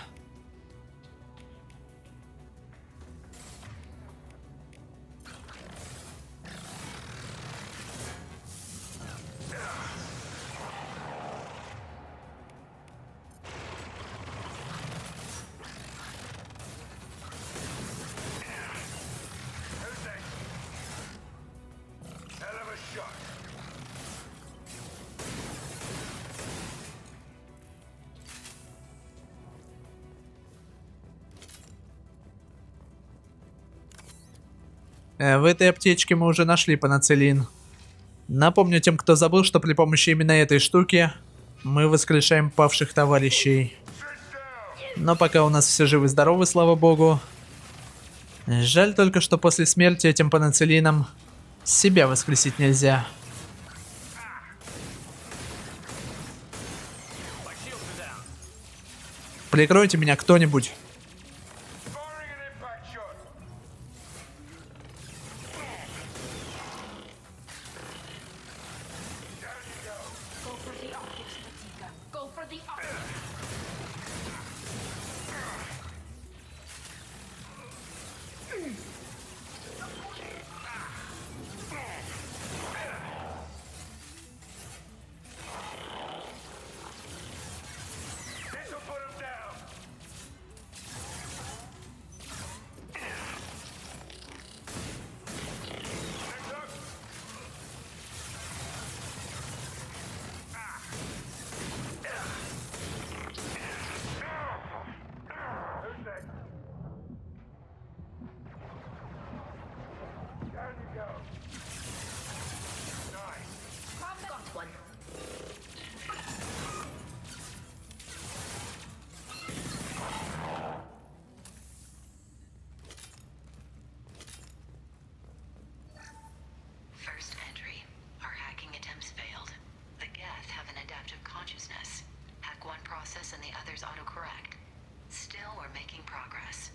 В этой аптечке мы уже нашли пенициллин. Напомню тем, кто забыл, что при помощи именно этой штуки мы воскрешаем павших товарищей. Но пока у нас все живы-здоровы, слава богу. Жаль только, что после смерти этим пенициллином себя воскресить нельзя. Прикройте меня кто-нибудь. First entry. Our hacking attempts failed. The Geth have an adaptive consciousness. Hack one process and the others autocorrect. Still, we're making progress.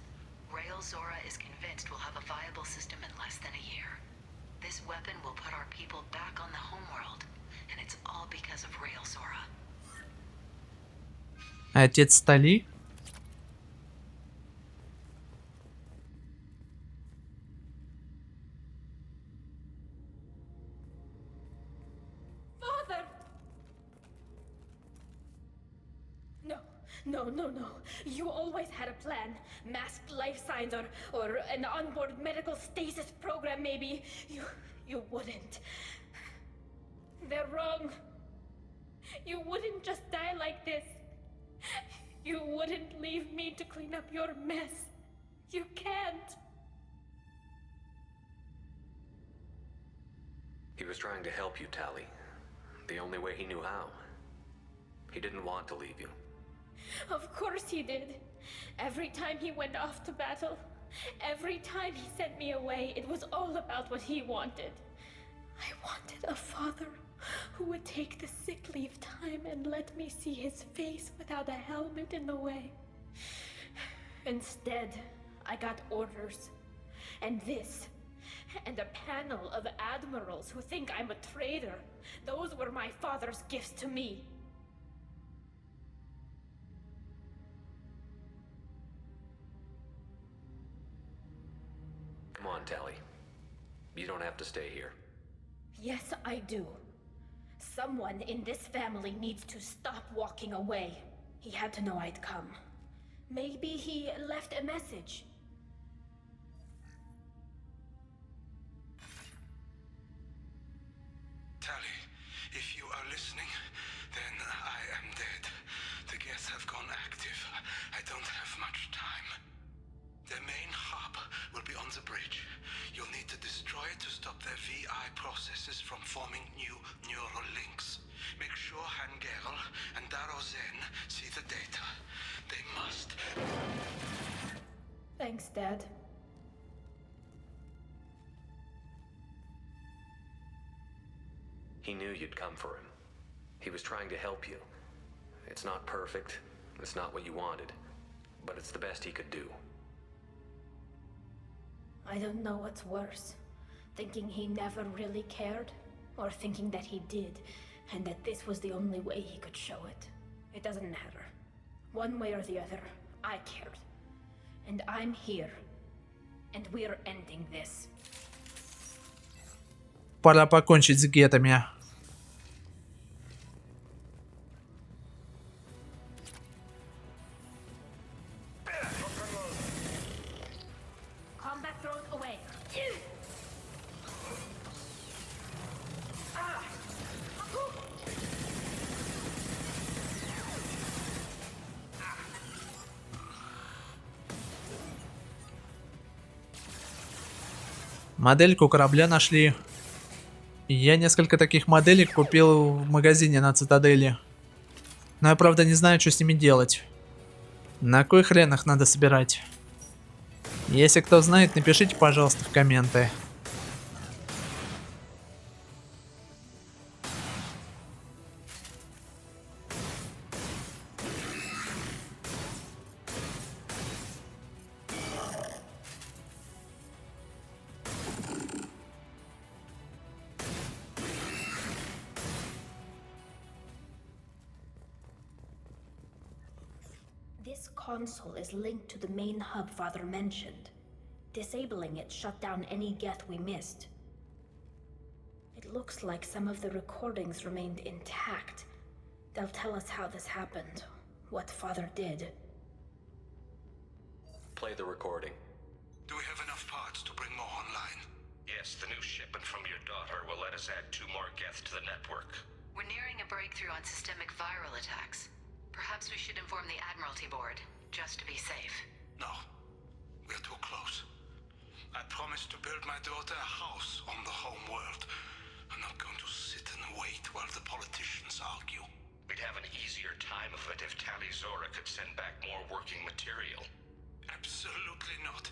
Rail Zora is convinced we'll have a viable system in less than a year. This weapon will put our people back on the homeworld, and it's all because of Rail Zora. Отец Тали? Father! No. You always had a plan. Masked life signs or an onboard medical stasis program maybe. You wouldn't. They're wrong. You wouldn't just die like this. You wouldn't leave me to clean up your mess. You can't. He was trying to help you, Tali. The only way he knew how. He didn't want to leave you. Of course he did. Every time he went off to battle, every time he sent me away, it was all about what he wanted. I wanted a father who would take the sick leave time and let me see his face without a helmet in the way. Instead, I got orders. And this. And a panel of admirals who think I'm a traitor. Those were my father's gifts to me. Come on, Tali. You don't have to stay here. Yes, I do. Someone in this family needs to stop walking away. He had to know I'd come. Maybe he left a message. Tali, if you are listening, then I am dead. The Geth have gone active. I don't have much time. Their main hub will be on the bridge. You'll need to destroy it to stop their VI processes from forming new neural links. Make sure Hangerl and Darozen see the data. They must. Thanks, Dad. He knew you'd come for him. He was trying to help you. It's not perfect. It's not what you wanted. But it's the best he could do. I don't know what's worse. Thinking he never really cared, or thinking that he did, and that this was the only way he could show it. It doesn't matter. One way or the other, I cared. And I'm here. And we're ending this. Пора покончить с гетами. Combat thrown away. Модельку корабля нашли. Я несколько таких моделек купил в магазине на Цитадели. Но я правда не знаю, что с ними делать. На кой хрен их надо собирать? Если кто знает, напишите, пожалуйста, в комменты. This console is linked to the main hub Father mentioned. Disabling it shut down any geth we missed. It looks like some of the recordings remained intact. They'll tell us how this happened, what Father did. Play the recording. Do we have enough parts to bring more online? Yes, the new shipment from your daughter will let us add 2 more geth to the network. We're nearing a breakthrough on systemic viral attacks. Perhaps we should inform the Admiralty Board, just to be safe. No. We're too close. I promised to build my daughter a house on the home world. I'm not going to sit and wait while the politicians argue. We'd have an easier time of it if Tali Zora could send back more working material. Absolutely not.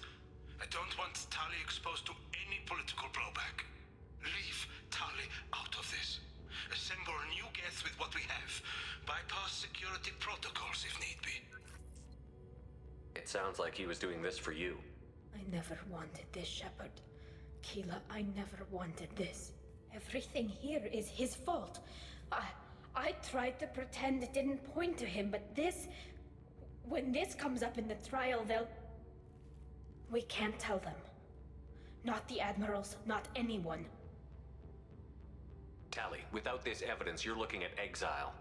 I don't want Tali exposed to any political blowback. Leave Tali out of this. Assemble new geth with what we have. Bypass security protocols if need be. It sounds like he was doing this for you. I never wanted this, Shepard. Keela, I never wanted this. Everything here is his fault. I tried to pretend it didn't point to him, but this... When this comes up in the trial, they'll... We can't tell them. Not the admirals, not anyone. Tali, without this evidence, you're looking at exile.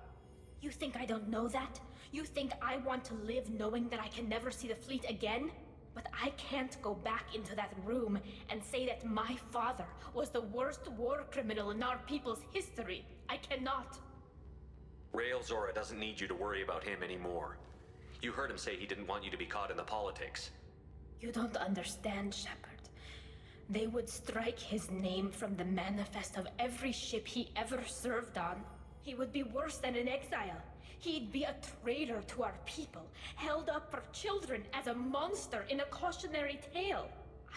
You think I don't know that? You think I want to live knowing that I can never see the fleet again? But I can't go back into that room and say that my father was the worst war criminal in our people's history. I cannot. Rael Zora doesn't need you to worry about him anymore. You heard him say he didn't want you to be caught in the politics. You don't understand, Shepard. They would strike his name from the manifest of every ship he ever served on. He would be worse than an exile. He'd be a traitor to our people, held up for children as a monster in a cautionary tale.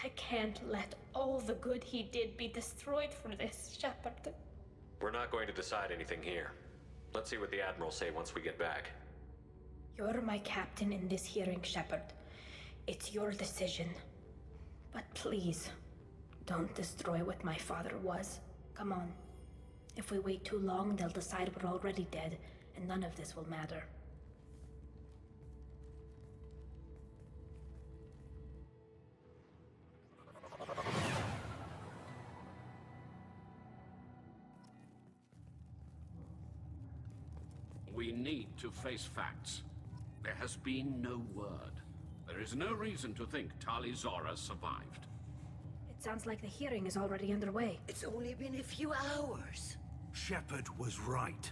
I can't let all the good he did be destroyed for this, Shepard. We're not going to decide anything here. Let's see what the Admirals say once we get back. You're my captain in this hearing, Shepard. It's your decision. But please, don't destroy what my father was. Come on. If we wait too long, they'll decide we're already dead, and none of this will matter. We need to face facts. There has been no word. There is no reason to think Tali Zora survived. It sounds like the hearing is already underway. It's only been a few hours. Shepard was right.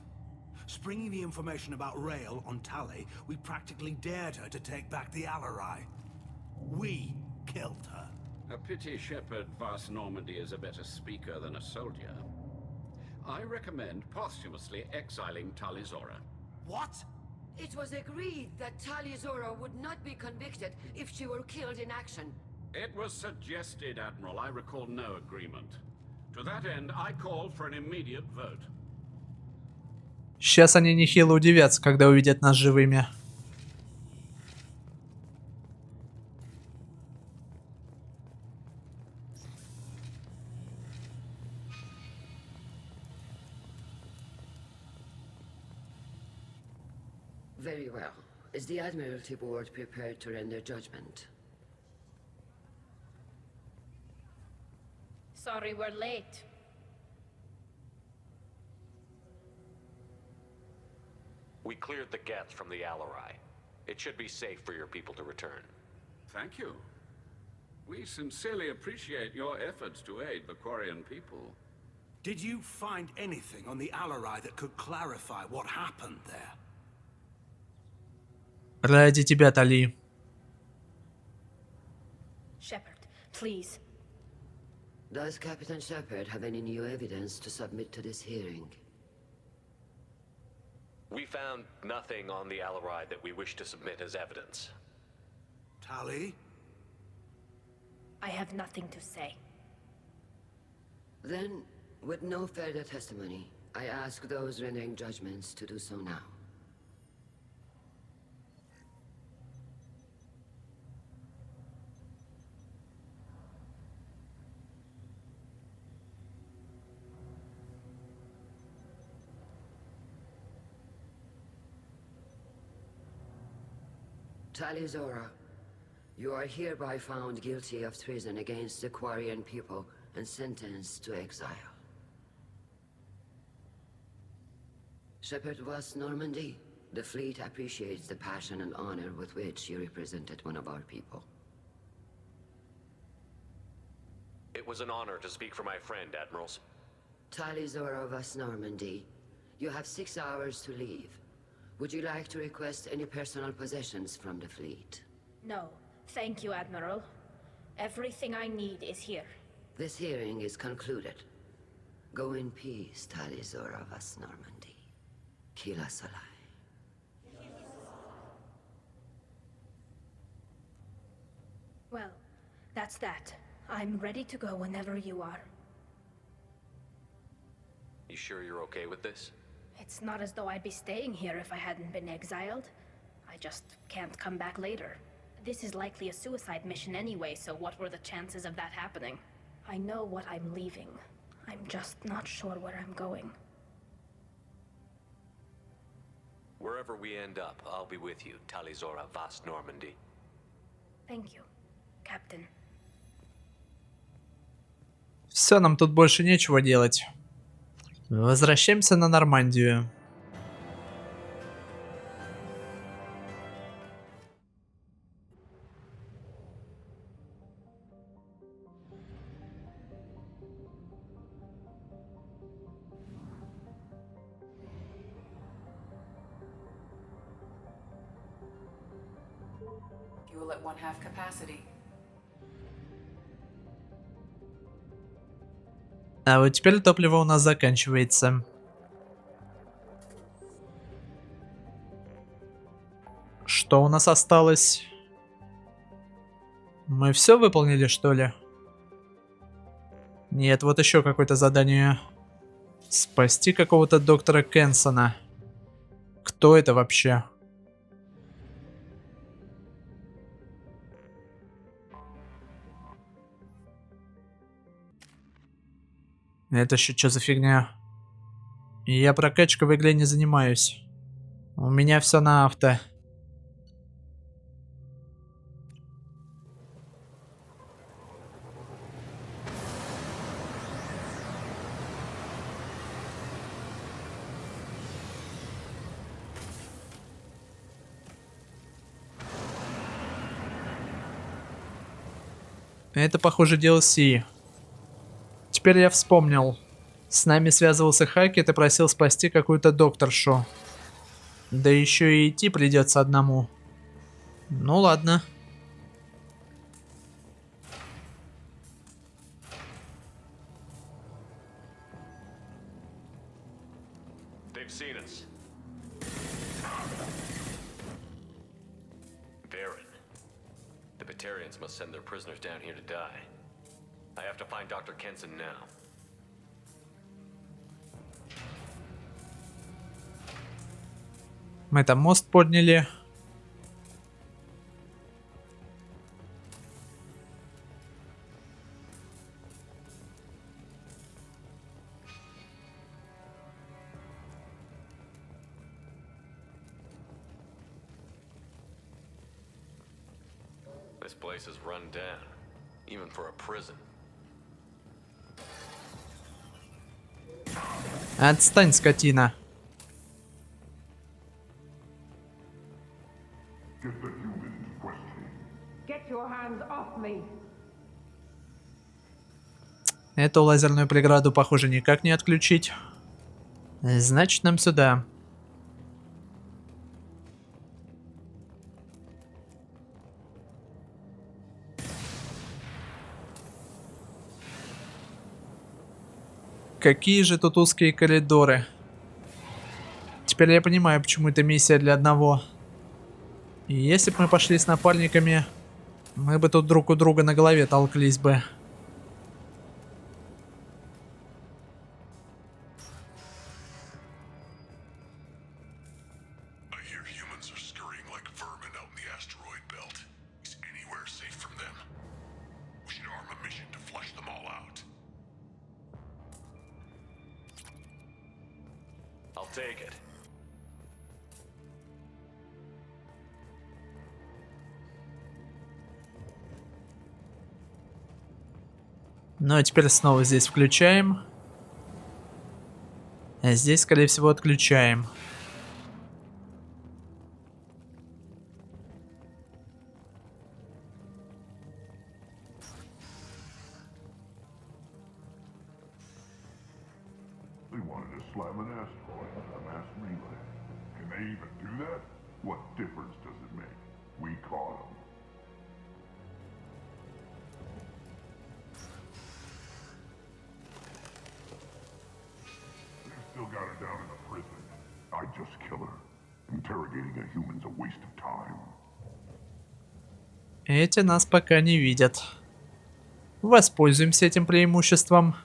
Springing the information about Rael on Tali, we practically dared her to take back the Alarai. We killed her. A pity Shepard Vas Normandy is a better speaker than a soldier. I recommend posthumously exiling Tali Zora. What? It was agreed that Tali Zora would not be convicted if she were killed in action. It was suggested, Admiral. I recall no agreement. To that end, I call for an immediate vote. Сейчас они нехило удивятся, когда увидят нас живыми. Very well. Is the Admiralty Board prepared to render judgment? Sorry we're late. We cleared the geth from the Alarai. It should be safe for your people to return. Thank you. We sincerely appreciate your efforts to aid the Quarian people. Did you find anything on the Alarai that could clarify what happened there? Ради тебя, Тали. Shepard, please. Does Captain Shepard have any new evidence to submit to this hearing? We found nothing on the Alarai that we wish to submit as evidence. Tali? I have nothing to say. Then, with no further testimony, I ask those rendering judgments to do so now. Tali, you are hereby found guilty of treason against the Quarian people and sentenced to exile. Shepard was Normandy. The fleet appreciates the passion and honor with which you represented one of our people. It was an honor to speak for my friend, Admirals. Tali was Normandy. You have 6 hours to leave. Would you like to request any personal possessions from the fleet? No, thank you, Admiral. Everything I need is here. This hearing is concluded. Go in peace, Tali vas Normandy. Kila Salai. Well, that's that. I'm ready to go whenever you are. You sure you're okay with this? It's not as though I'd be staying here if I hadn't been exiled. I just can't come back later. This is likely a suicide mission anyway, so what were the chances of that happening? I know what I'm leaving. I'm just not sure where I'm going. Wherever we end up, I'll be with you, Tali vas Normandy. Thank you, Captain. Все, нам тут больше нечего делать. Возвращаемся на Нормандию. Fuel at 1/2 capacity. А вот теперь топливо у нас заканчивается. Что у нас осталось? Мы все выполнили, что ли? Нет, вот еще какое-то задание. Спасти какого-то доктора Кенсона. Кто это вообще? Это еще что за фигня? Я прокачкой в игре не занимаюсь. У меня все на авто. Это, похоже, DLC. Теперь я вспомнил. С нами связывался Хакет и просил спасти какую-то докторшу. Да еще и идти придется одному. Ну ладно. They've seen us. Baron. The Batarians must send their prisoners down here to die. I have to find Dr. Kenson now. Мы там мост подняли. This place is run down, even for a prison. Отстань, скотина. Эту лазерную преграду, похоже, никак не отключить. Значит, нам сюда. Какие же тут узкие коридоры. Теперь я понимаю, почему это миссия для одного. И если бы мы пошли с напарниками, мы бы тут друг у друга на голове толклись бы. I'll take it. Ну а теперь снова здесь включаем. А здесь, скорее всего, отключаем. They wanted to slam an asteroid into the mass relay. Can they even do that? What difference does it make? We caught them. They've still got her down in the prison. I'd just kill her. Interrogating a human's a waste of time. Эти нас пока не видят. Воспользуемся этим преимуществом.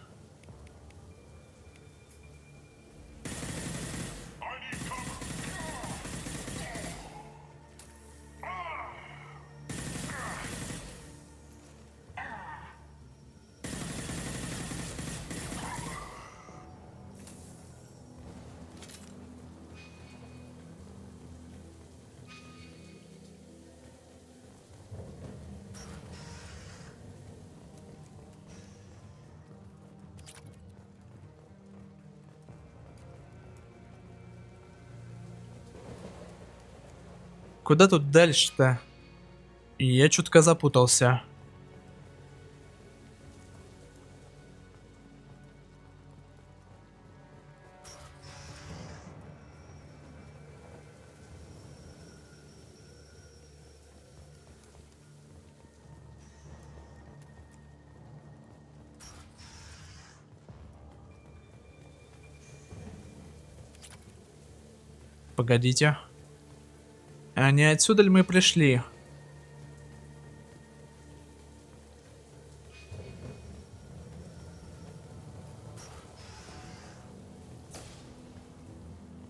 Куда тут дальше-то? Я чутка запутался. Погодите. А не отсюда ли мы пришли?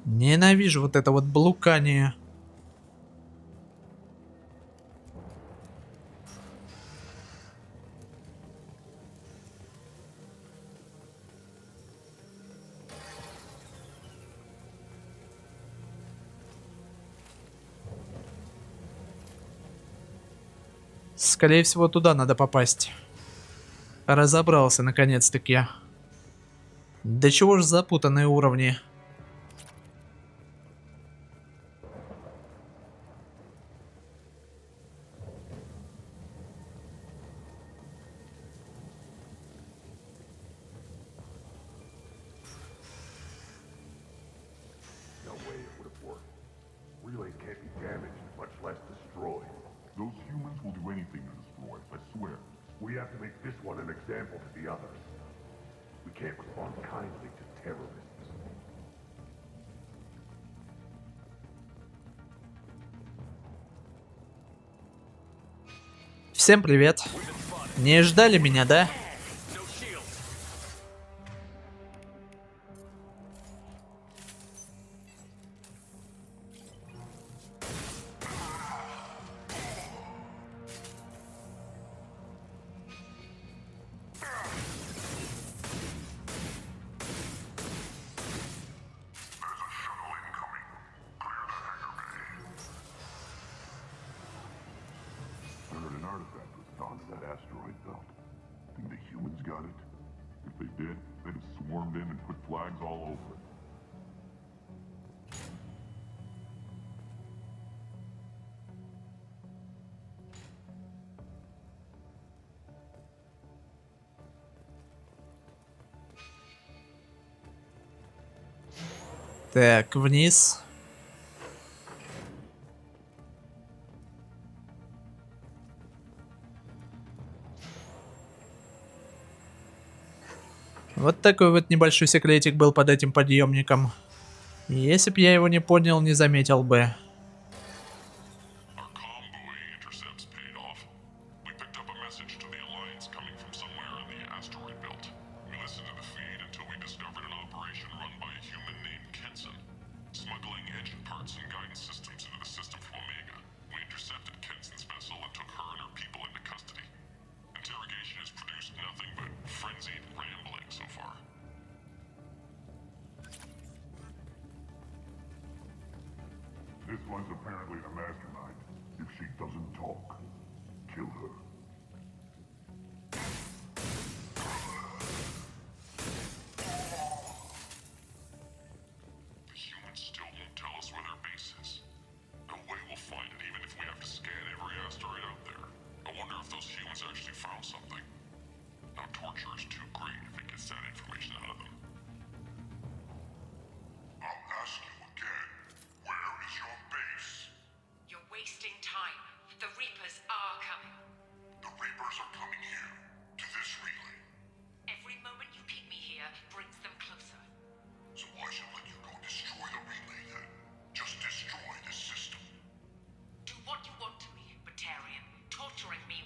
Ненавижу вот это вот блукание. Скорее всего, туда надо попасть. Разобрался наконец-таки. Да чего ж запутанные уровни. No way it would have worked. Relays can't be damaged, much less destroyed. Those humans will do anything to destroy us, I swear. We have to make this one an example to the others. We can't respond kindly to terrorists. Всем привет. Не ждали меня, да? I heard an artifact was found in that asteroid belt. Think the humans got it? If they did, they'd have swarmed in and put flags all over it. Так, вниз. Вот такой вот небольшой секретик был под этим подъемником. Если б я его не понял, не заметил бы. This one's apparently the mastermind. If she doesn't talk, kill her.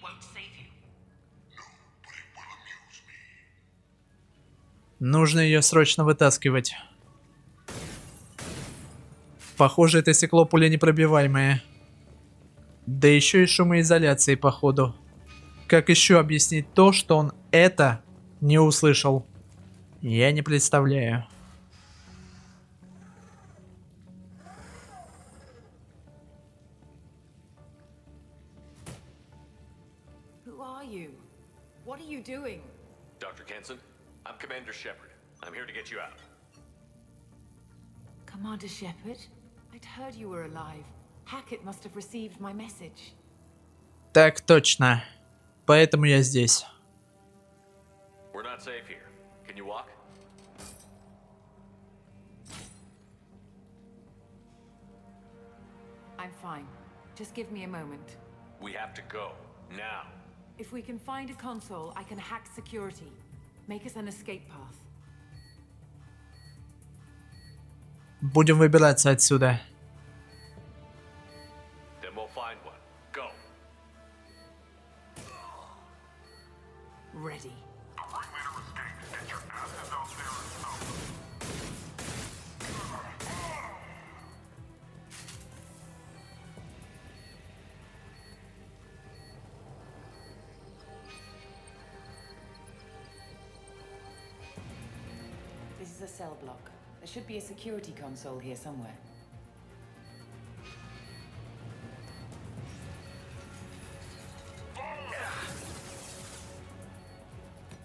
won't save you. Нужно ее срочно вытаскивать. Похоже, это стекло пуленепробиваемое. Да еще и шумоизоляции, походу. Как еще объяснить то, что он это не услышал? Я не представляю. Who are you? What are you doing? Dr. Kenson, I'm Commander Shepard. I'm here to get you out. Commander Shepard? I'd heard you were alive. Hackett must have received my message. Так точно. Поэтому я здесь. We're not safe here. Can you walk? I'm fine. Just give me a moment. We have to go. Now. If we can find a console, I can hack security. Make us an escape path. Будем выбираться отсюда. Then we'll find one. Go. Ready. This is a cell block. There should be a security console here somewhere.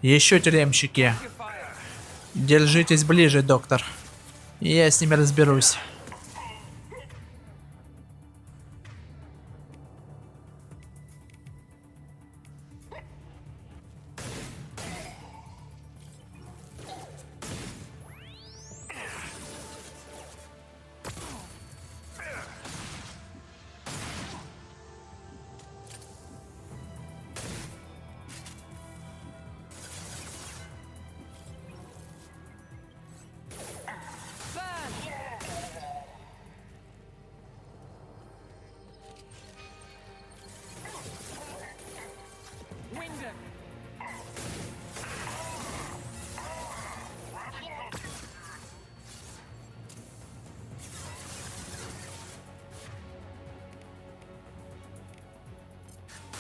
Еще тюремщики. Держитесь ближе, доктор. Я с ними разберусь.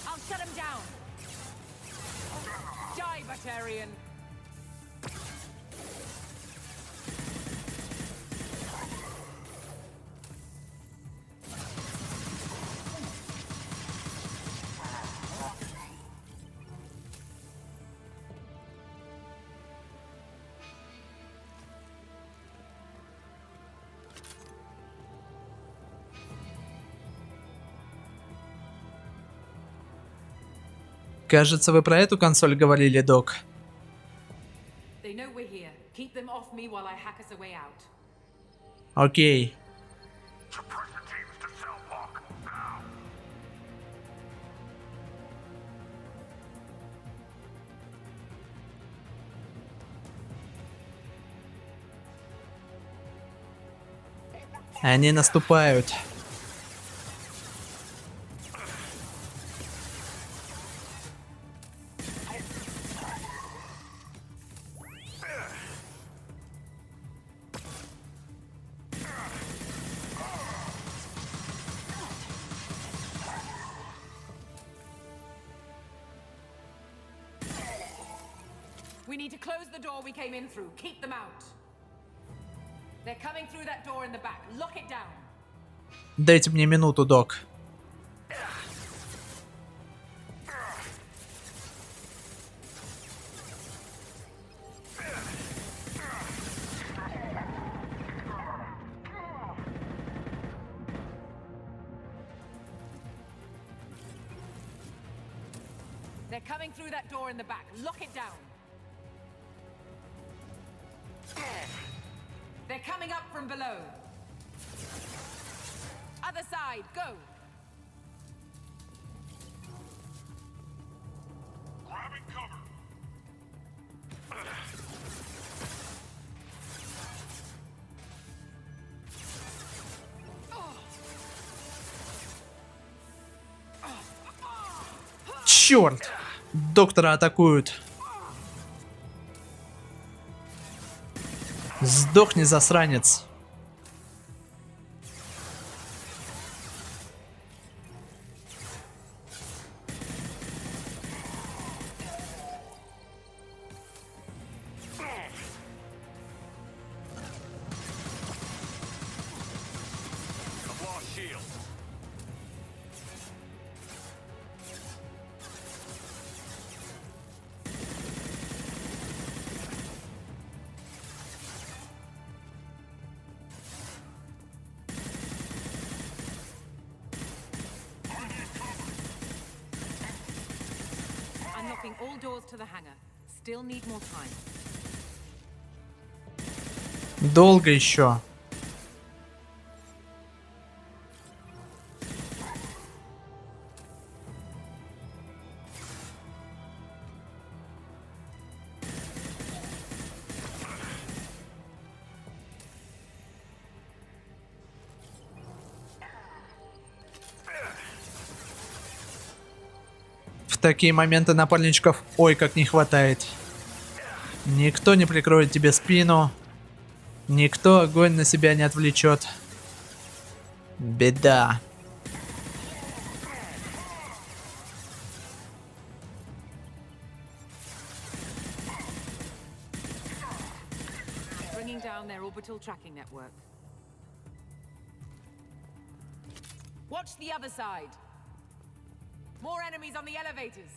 I'll shut him down. Die, Batarian. Кажется, вы про эту консоль говорили, док. They know we're here. Keep them off me while I hack us a way out. Окей. Они наступают. We need to close the door we came in through. Keep them out. They're coming through that door in the back. Lock it down. Дайте мне минуту, док. They're coming through that door in the back. Lock it down. They're coming up from below. Other side, go. Grabbing cover. Черт! Доктора атакуют. Сдохни, засранец. Unlocking all doors to the hangar. Still need more time. Долго еще. В такие моменты напарничков ой как не хватает. Никто не прикроет тебе спину. Никто огонь на себя не отвлечет. Беда. Bringing down their orbital tracking network. Watch the other side. More enemies on the elevators.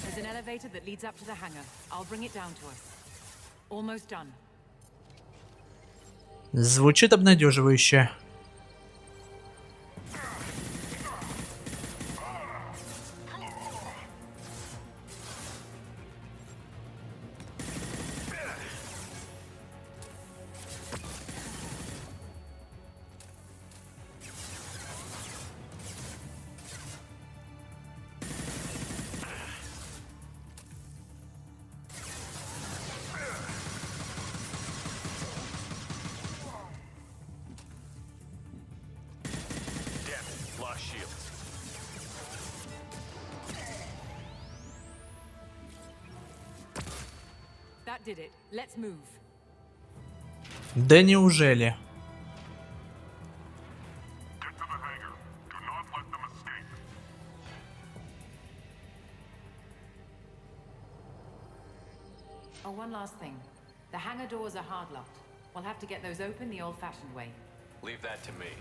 There's an elevator that leads up to the hangar. I'll bring it down to us. Almost done. Звучит обнадеживающе. That did it. Let's move. Да неужели? Oh, one last thing. The hangar doors are hard locked. We'll have to get those open the old-fashioned way. Leave that to me.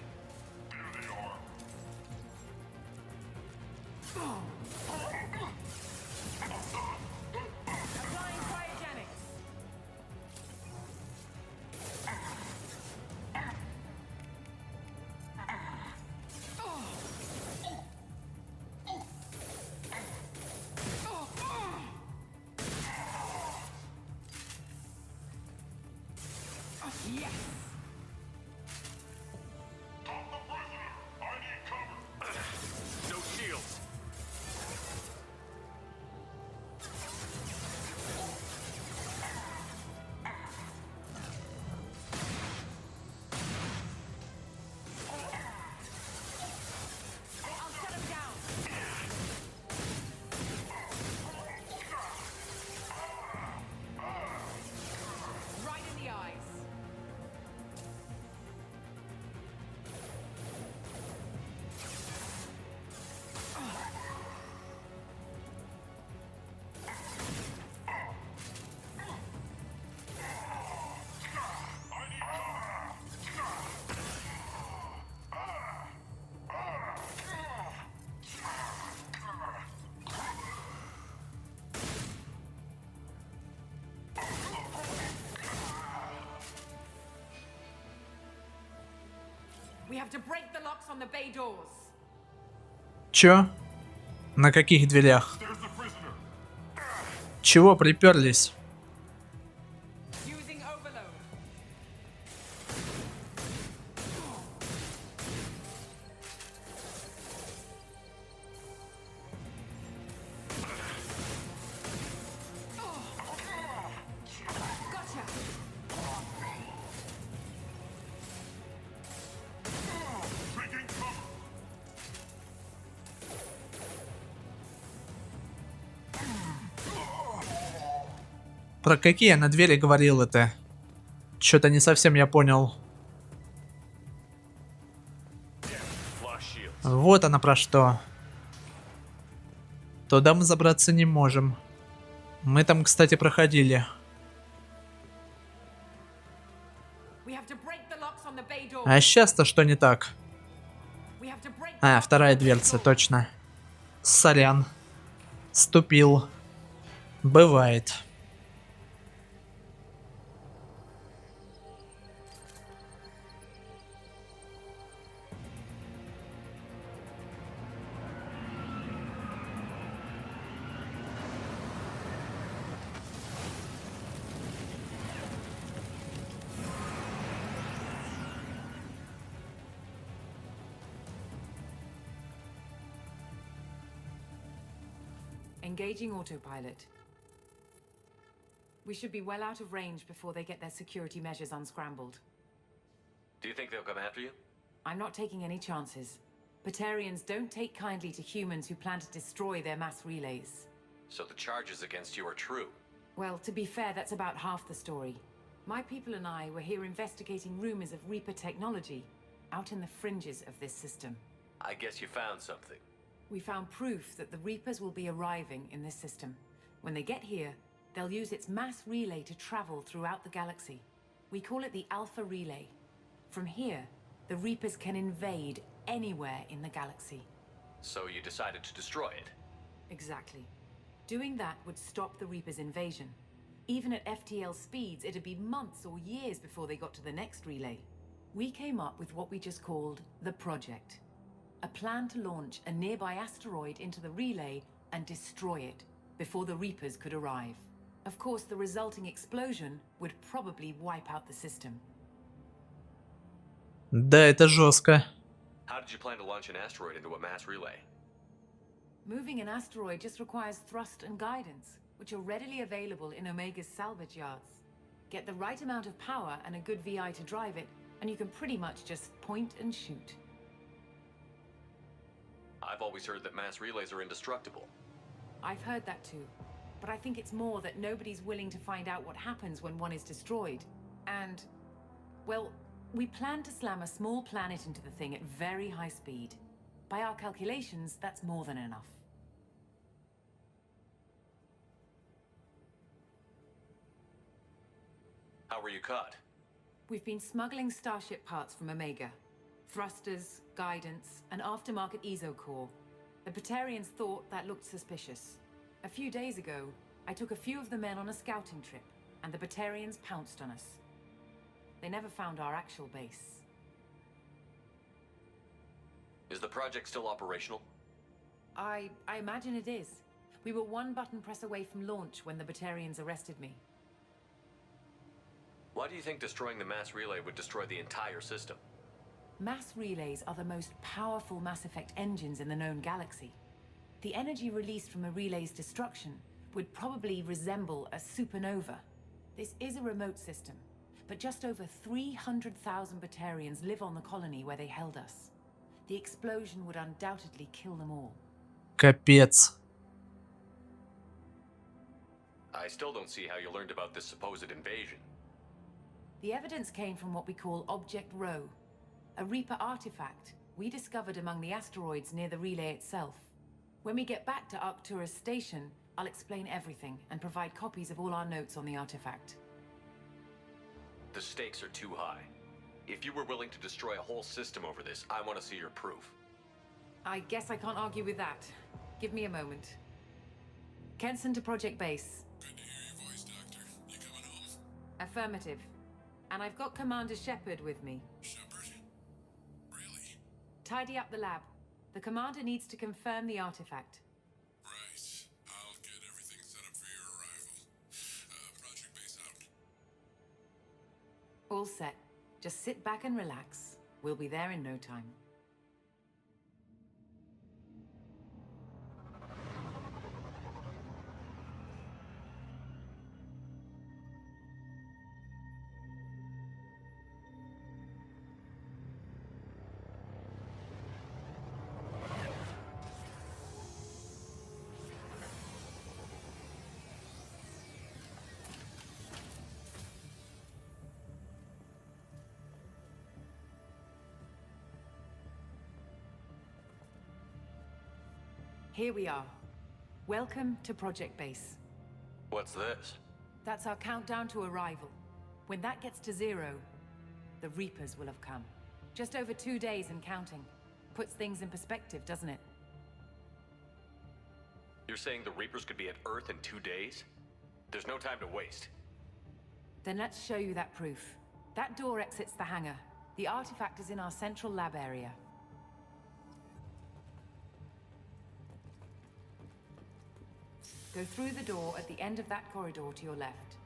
Applying cryogenics. Yes. No shields. I'll shut him down. We have to break the locks on the bay doors. Чё? На каких дверях? Чего приперлись? Using overload. Gotcha. Про какие я на двери говорил это? Чё-то не совсем я понял. Вот она про что. Туда мы забраться не можем. Мы там, кстати, проходили. А сейчас-то что не так? А, вторая дверца, точно. Сорян. Ступил. Бывает. Engaging autopilot. We should be well out of range before they get their security measures unscrambled. Do you think they'll come after you? I'm not taking any chances. Batarians don't take kindly to humans who plan to destroy their mass relays. So the charges against you are true? Well, to be fair, that's about half the story. My people and I were here investigating rumors of Reaper technology out in the fringes of this system. I guess you found something. We found proof that the Reapers will be arriving in this system. When they get here, they'll use its mass relay to travel throughout the galaxy. We call it the Alpha Relay. From here, the Reapers can invade anywhere in the galaxy. So you decided to destroy it? Exactly. Doing that would stop the Reapers' invasion. Even at FTL speeds, it'd be months or years before they got to the next relay. We came up with what we just called the Project. A plan to launch a nearby asteroid into the relay and destroy it before the Reapers could arrive. Of course, the resulting explosion would probably wipe out the system. Да, это жестко. How did you plan to launch an asteroid into a mass relay? Moving an asteroid just requires thrust and guidance, which are readily available in Omega's salvage yards. Get the right amount of power and a good VI to drive it, and you can pretty much just point and shoot. I've always heard that mass relays are indestructible. I've heard that too, but I think it's more that nobody's willing to find out what happens when one is destroyed. And, well, we plan to slam a small planet into the thing at very high speed. By our calculations, that's more than enough. How were you caught? We've been smuggling Starship parts from Omega. Thrusters, guidance, and aftermarket ESO core. The Batarians thought that looked suspicious. A few days ago, I took a few of the men on a scouting trip, and the Batarians pounced on us. They never found our actual base. Is the project still operational? I imagine it is. We were one button press away from launch when the Batarians arrested me. Why do you think destroying the mass relay would destroy the entire system? Mass relays are the most powerful Mass Effect engines in the known galaxy. The energy released from a relay's destruction would probably resemble a supernova. This is a remote system, but just over 300,000 Batarians live on the colony where they held us. The explosion would undoubtedly kill them all. Капец. I still don't see how you learned about this supposed invasion. The evidence came from what we call Object Rho, a Reaper artifact we discovered among the asteroids near the relay itself. When we get back to Arcturus Station, I'll explain everything and provide copies of all our notes on the artifact. The stakes are too high. If you were willing to destroy a whole system over this, I want to see your proof. I guess I can't argue with that. Give me a moment. Kenson to Project Base. Good to hear your voice, Doctor. You coming home? Affirmative. And I've got Commander Shepard with me. Shepard? Really? tidy up the lab. The commander needs to confirm the artifact. Right. I'll get everything set up for your arrival. Project base out. All set. Just sit back and relax. We'll be there in no time. Here we are. Welcome to Project Base. What's this? That's our countdown to arrival. When that gets to 0, the Reapers will have come. Just over 2 days and counting. Puts things in perspective, doesn't it? You're saying the Reapers could be at Earth in 2 days? There's no time to waste. Then let's show you that proof. That door exits the hangar. The artifact is in our central lab area. Go through the door at the end of that corridor to your left.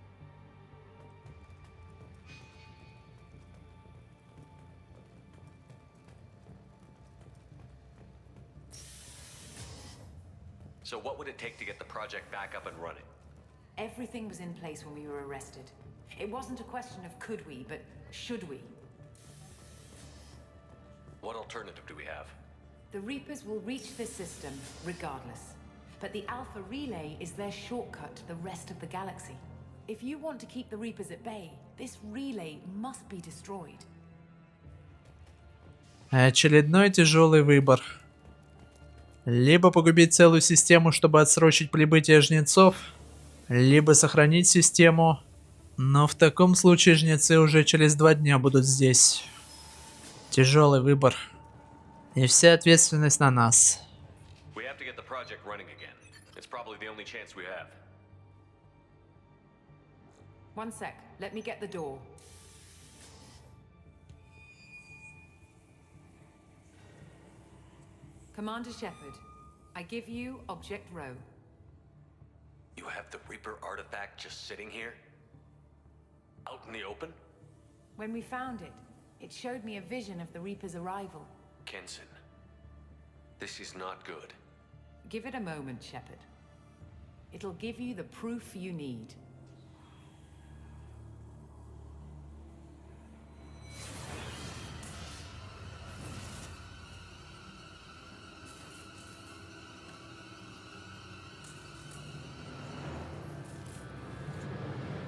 So what would it take to get the project back up and running? Everything was in place when we were arrested. It wasn't a question of could we, but should we. What alternative do we have? The Reapers will reach this system regardless. But the Alpha Relay is their shortcut to the rest of the galaxy. If you want to keep the Reapers at bay, this relay must be destroyed. Очередной тяжелый выбор. Либо погубить целую систему, чтобы отсрочить прибытие жнецов, либо сохранить систему, но в таком случае жнецы уже через 2 дня будут здесь. Тяжелый выбор. И вся ответственность на нас. We have to get the project running again. It's probably the only chance we have. One sec. Let me get the door. Commander Shepard, I give you Object Row. You have the Reaper artifact just sitting here? Out in the open? When we found it, it showed me a vision of the Reaper's arrival. Kenson, this is not good. Give it a moment, Shepard. It'll give you the proof you need.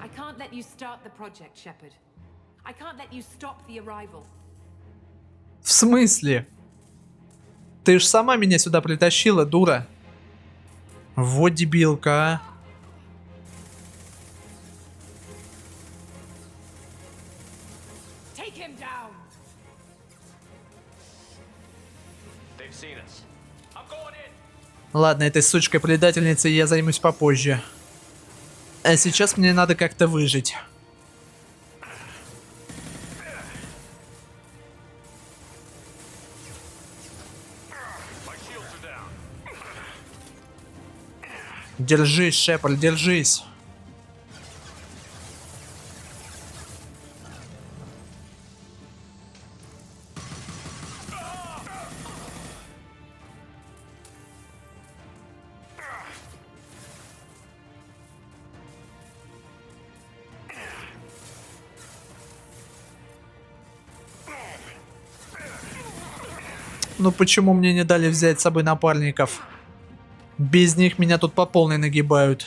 I can't let you start the project, Shepard. I can't let you stop the arrival. В смысле? Ты ж сама меня сюда притащила, дура. Вот дебилка, а. Take him down. They've seen us. I'm going in. Ладно, этой сучкой-предательницей я займусь попозже. А сейчас мне надо как-то выжить. Держись, Шепард, держись. Ну почему мне не дали взять с собой напарников? Без них меня тут по полной нагибают.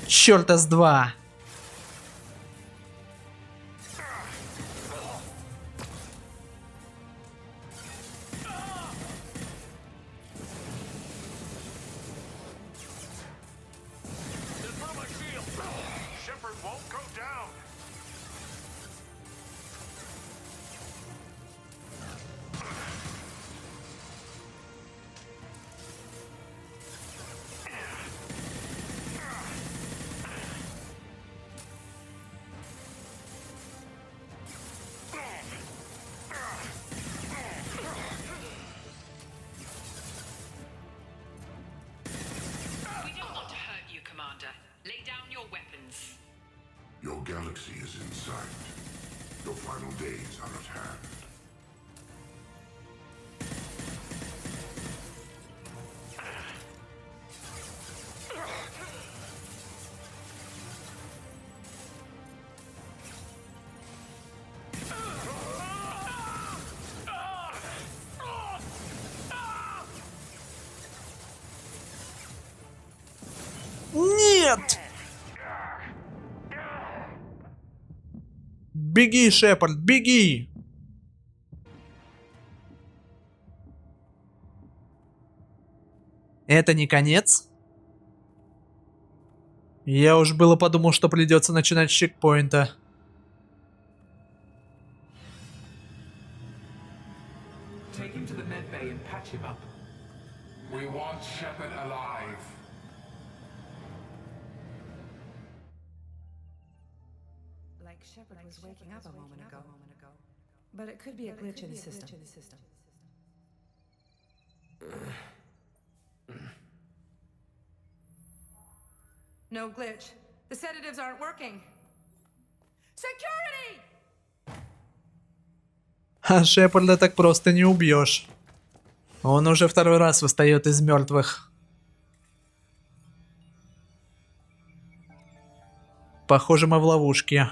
Чёрта с два. Your galaxy is in sight. Your final days are at hand. Нет! Беги, Шепард, беги! Это не конец? Я уж было подумал, что придется начинать с чекпоинта. Take him to the med bay and patch him up. We want Shepard alive. Like Shepard was waking up a moment ago. But it could be a glitch in the system. No glitch. The sedatives aren't working. Security! А Шепарда так просто не убьешь. Он уже второй раз восстает из мертвых. Похоже, мы в ловушке.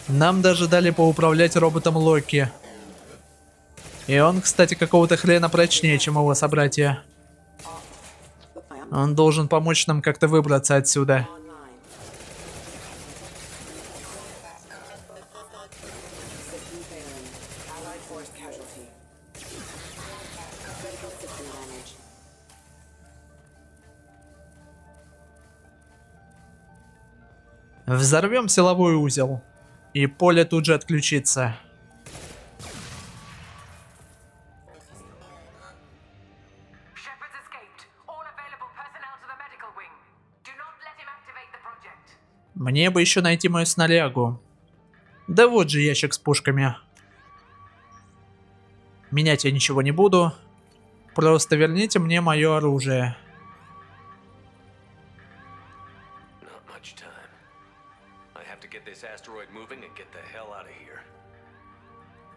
Нам даже дали поуправлять роботом Локи. И он, кстати, какого-то хрена прочнее, чем его собратья. Он должен помочь нам как-то выбраться отсюда. Взорвем силовой узел. И поле тут же отключится. Мне бы еще найти мою снарягу. Да вот же ящик с пушками. Менять я ничего не буду. Просто верните мне мое оружие.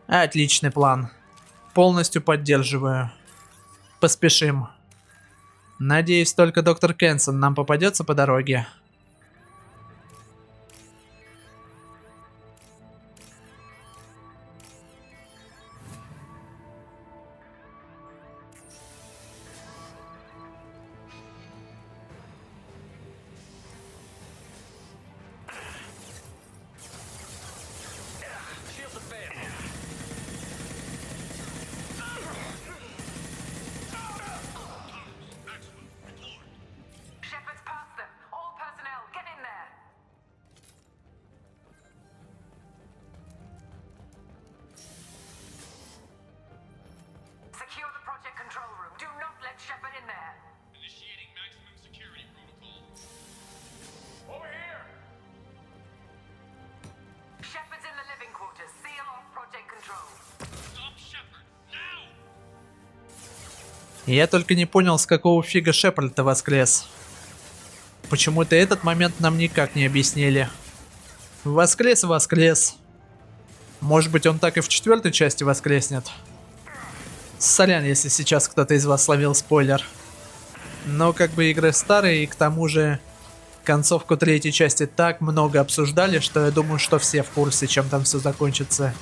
Отличный план. Полностью поддерживаю. Поспешим. Надеюсь, только доктор Кенсон нам попадется по дороге. Я только не понял, с какого фига Шепард-то воскрес. Почему-то этот момент нам никак не объяснили. Воскрес и воскрес. Может быть, он так и в 4-й части воскреснет. Сорян, если сейчас кто-то из вас словил спойлер. Но как бы игры старые, и к тому же концовку 3-й части так много обсуждали, что я думаю, что все в курсе, чем там все закончится.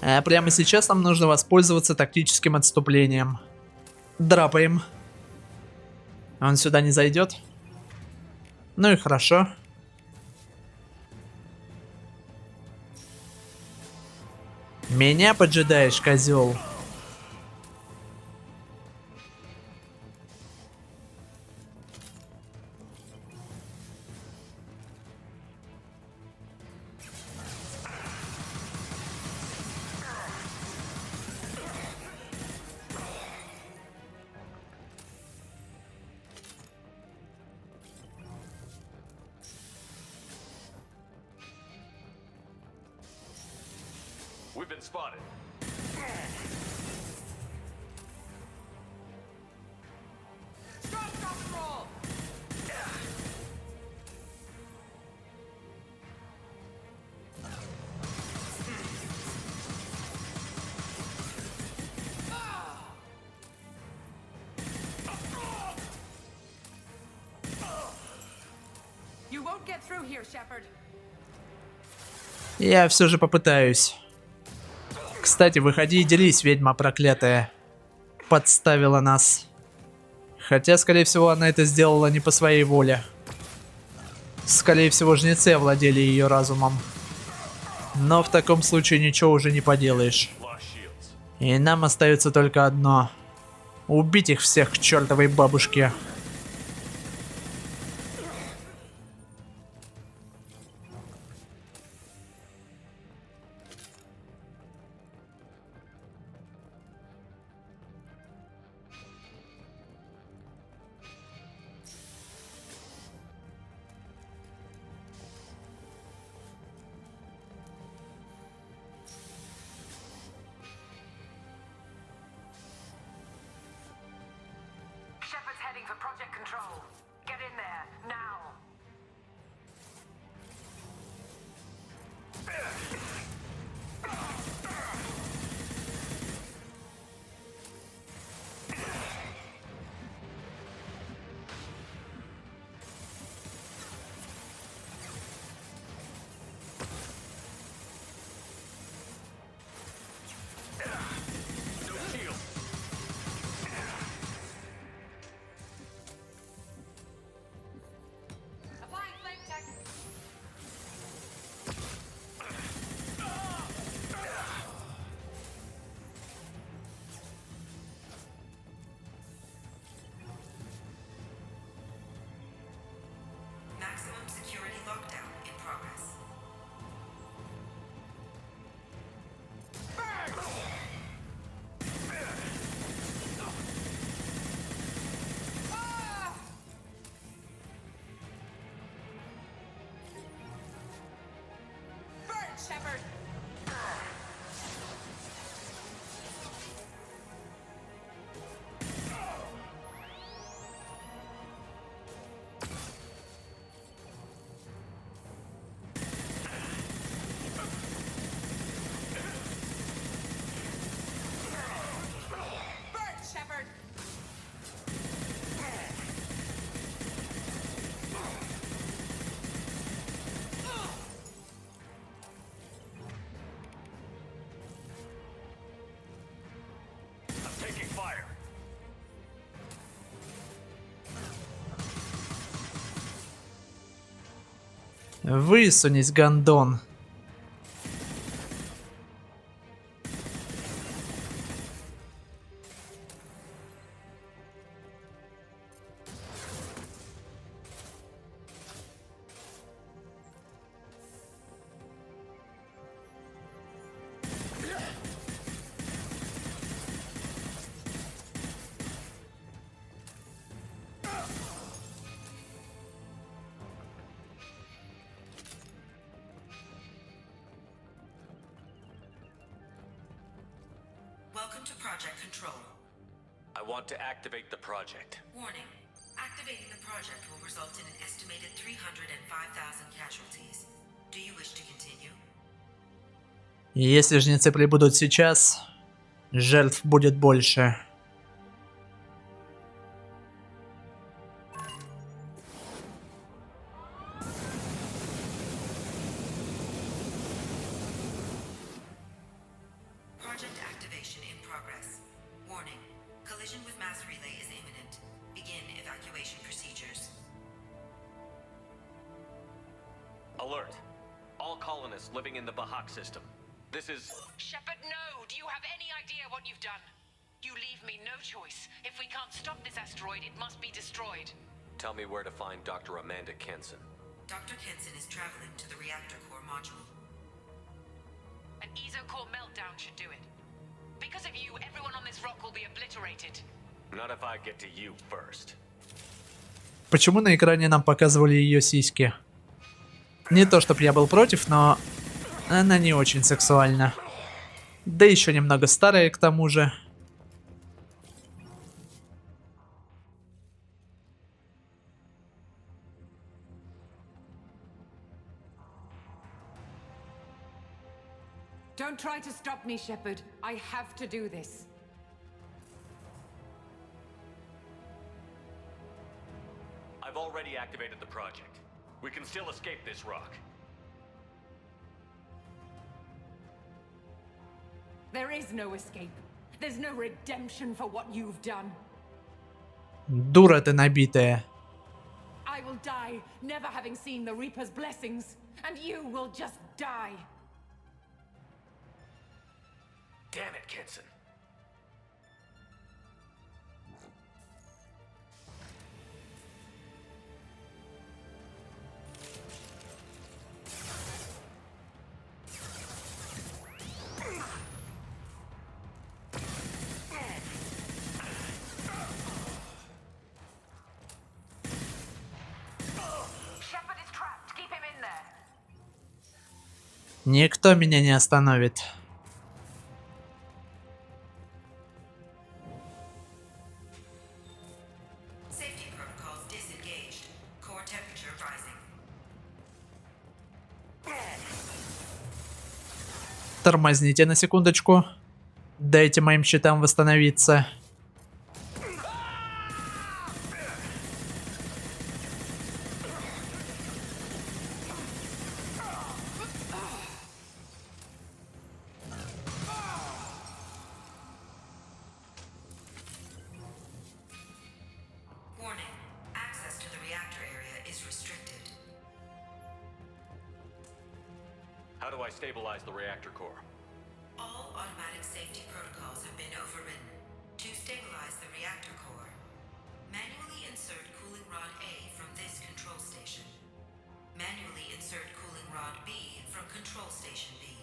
А прямо сейчас нам нужно воспользоваться тактическим отступлением. Драпаем. Он сюда не зайдет. Ну и хорошо. Меня поджидаешь, козел. We've been spotted. You won't get through here, Shepard. Я все же попытаюсь. Кстати, выходи и делись, ведьма проклятая. Подставила нас. Хотя, скорее всего, она это сделала не по своей воле. Скорее всего, жнецы овладели ее разумом. Но в таком случае ничего уже не поделаешь. И нам остается только одно. Убить их всех к чертовой бабушке. Shepard's heading for Project Control. Get in there, now. Applying flame tech. Maximum security lockdown in progress. Burn, Shepard. Burn, Shepard. I'm taking fire. Высунись, гондон. Welcome to Project Control. I want to activate the project. Warning. Activating the project will result in an estimated 305,000 casualties. Do you wish to continue? Если жнецы прибудут сейчас, жертв будет больше. mass relay is imminent. Begin evacuation procedures. Alert. All colonists living in the Bahak system. This is... Shepard, no! Do you have any idea what you've done? You leave me no choice. If we can't stop this asteroid, it must be destroyed. Tell me where to find Dr. Amanda Kenson. Dr. Kenson is traveling to the reactor core module. An ESO-core meltdown should do it. Because of you, everyone on this rock will be obliterated. Not if I get to you first. Почему на экране нам показывали ее сиськи? Не то, чтоб я был против, но она не очень сексуальна. Да еще немного старая к тому же. Don't try to stop me, Shepard. I have to do this. I've already activated the project. We can still escape this rock. There is no escape. There's no redemption for what you've done. Дура ты набитая. I will die, never having seen the Reaper's blessings, and you will just die. Damn it, Kenson. Shepard is trapped. Keep him in there. Никто меня не остановит. Safety protocols disengaged. Core temperature rising. Тормозните на секундочку. Дайте моим щитам восстановиться. Warning. Access to the reactor area is restricted. How do I stabilize the reactor core? All automatic safety protocols have been overridden. To stabilize the reactor core, manually insert cooling rod A from this control station. Manually insert cooling rod B from control station B.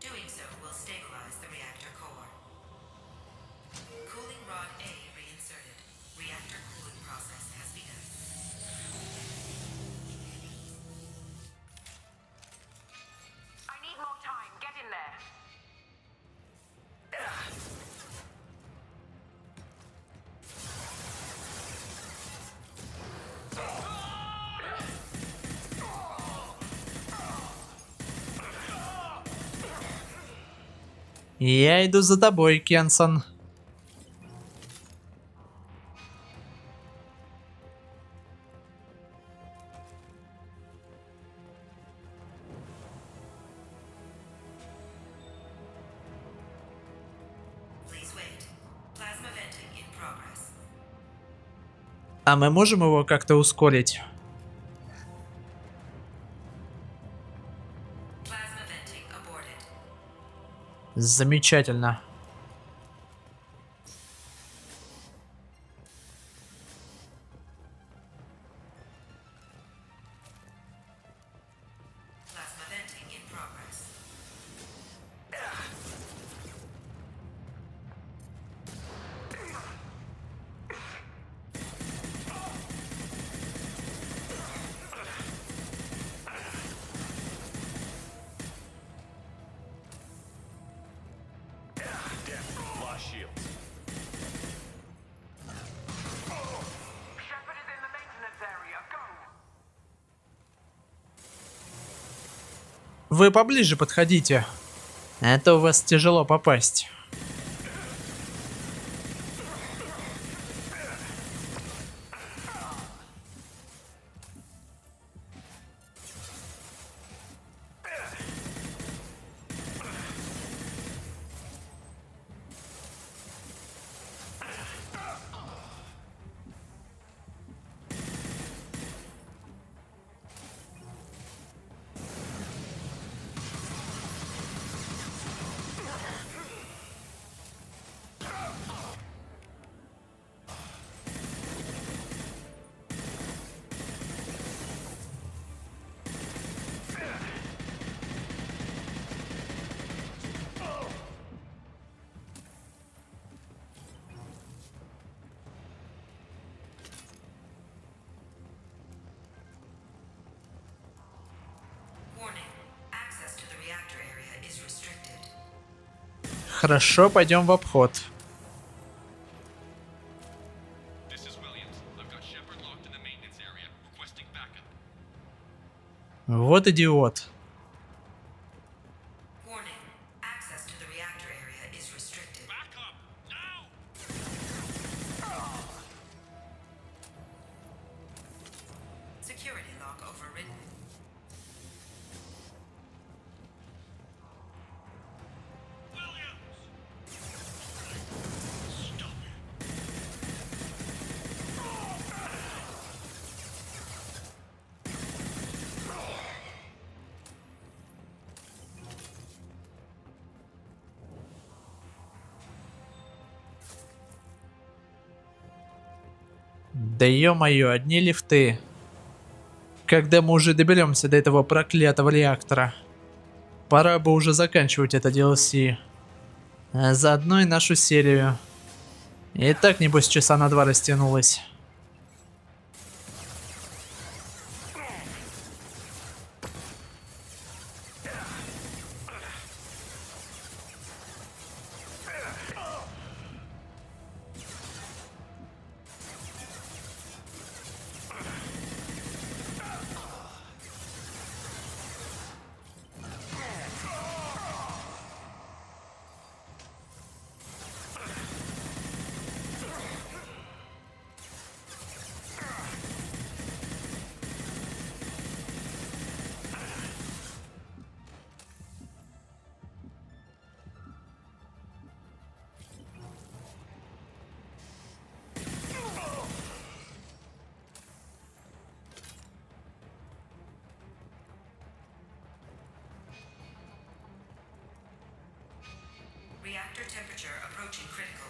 Doing so will stabilize the reactor core. Cooling rod A reinserted. Reactor cooling process has begun. I need more time. Get in there. Я иду за тобой, Кенсон. Please wait. Plasma venting in progress. А мы можем его как-то ускорить? Plasma venting aborted. Замечательно. Plasma venting in progress. Lost shields. Shepard is in the maintenance area. Go. Вы поближе подходите. Это у вас тяжело попасть. Хорошо, пойдем в обход. Вот идиот. Да ё-моё, одни лифты. Когда мы уже доберемся до этого проклятого реактора? Пора бы уже заканчивать это DLC. А заодно и нашу серию. И так, небось, часа на 2 растянулась. Reactor temperature approaching critical.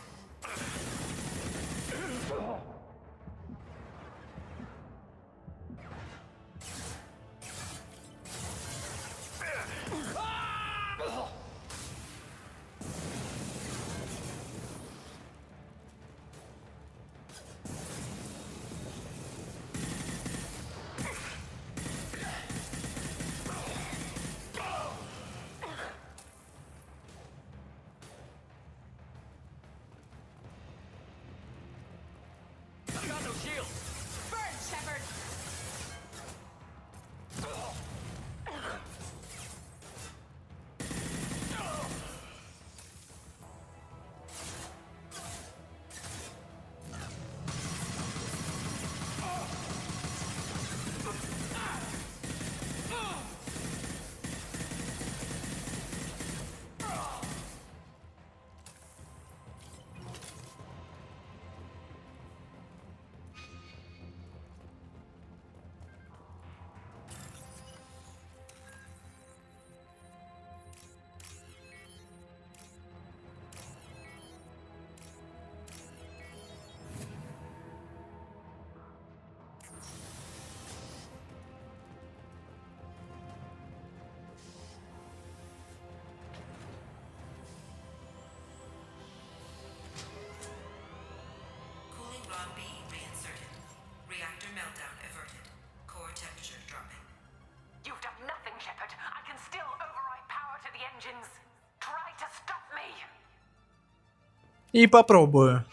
И попробую.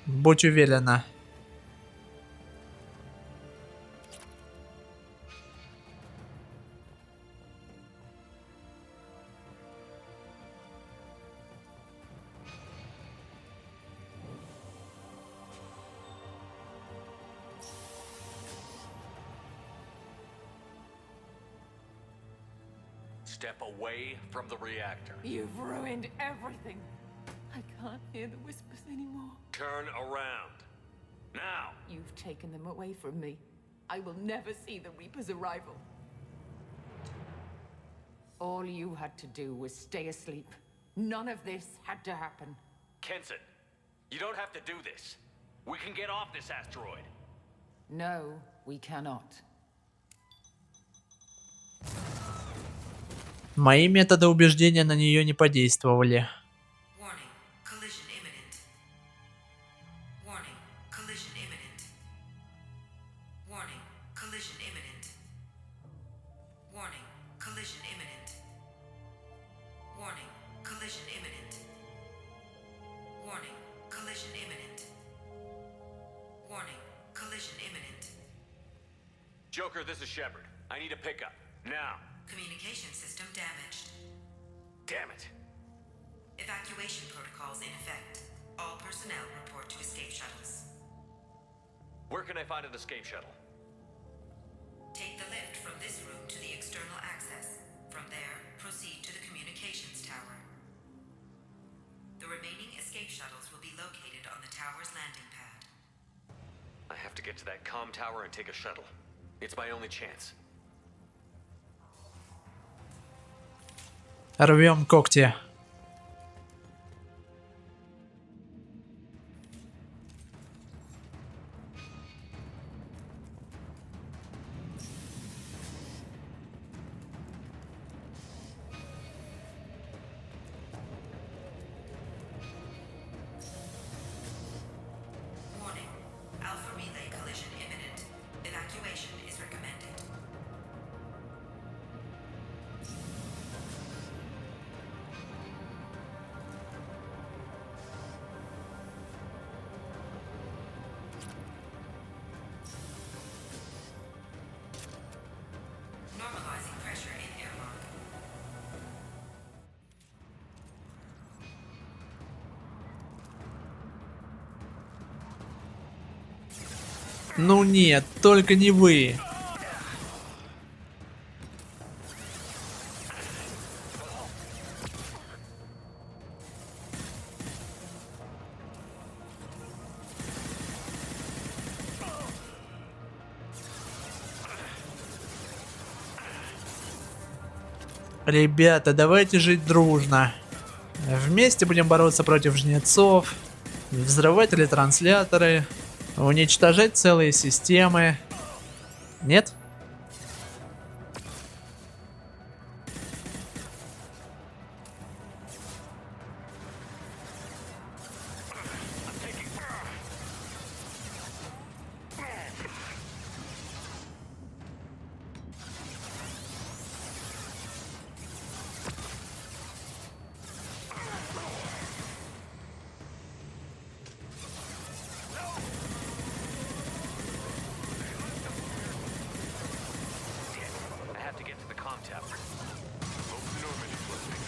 Будь уверена. Step away from the reactor. You've ruined everything. I can't hear the whispers anymore. Turn around. Now! You've taken them away from me. I will never see the Reaper's arrival. All you had to do was stay asleep. None of this had to happen. Kenson, you don't have to do this. We can get off this asteroid. No, we cannot. Мои методы убеждения на нее не подействовали. Joker, this is Shepard. I need a pickup. Now. Communication system damaged. Damn it. Evacuation protocols in effect. All personnel report to escape shuttles. Where can I find an escape shuttle? Take the lift from this room to the external access. From there, proceed to the communications tower. The remaining escape shuttles will be located on the tower's landing pad. I have to get to that comm tower and take a shuttle. It's my only chance. Рвем когти. Warning. Alpha relay collision imminent. Evacuation is recommended. Normalizing pressure in airlock. Ну нет, только не вы. Ребята, давайте жить дружно. Вместе будем бороться против жнецов, взрывать ретрансляторы, уничтожать целые системы. Нет? I have to get to the comm tower. Hope Normandy's listening.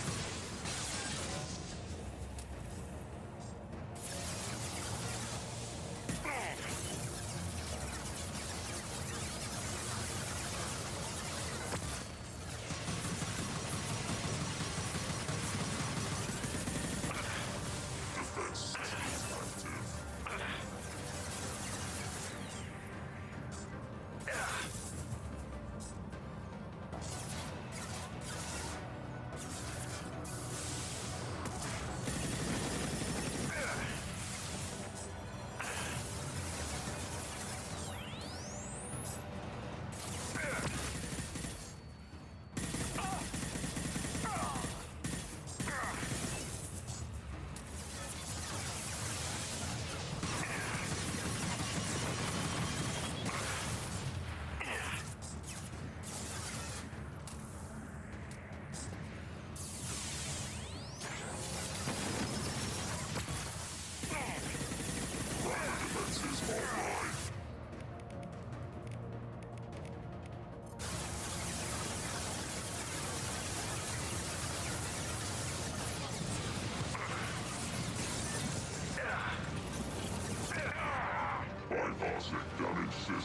Bypassing damaged systems.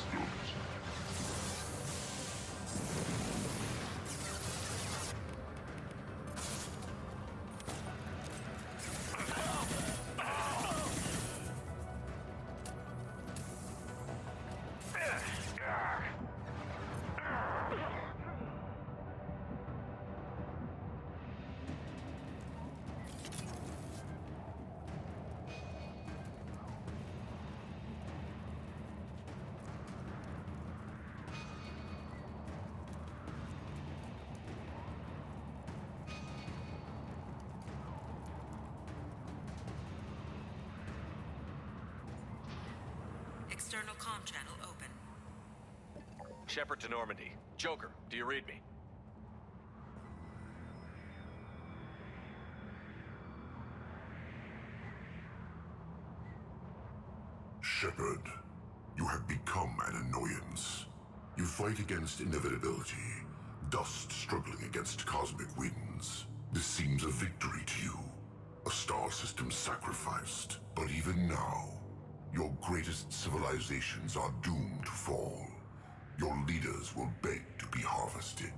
External comm channel open. Shepard to Normandy. Joker, do you read me? Shepard, you have become an annoyance. You fight against inevitability, dust struggling against cosmic winds. This seems a victory to you. A star system sacrificed. But even now, your greatest civilizations are doomed to fall. Your leaders will beg to be harvested.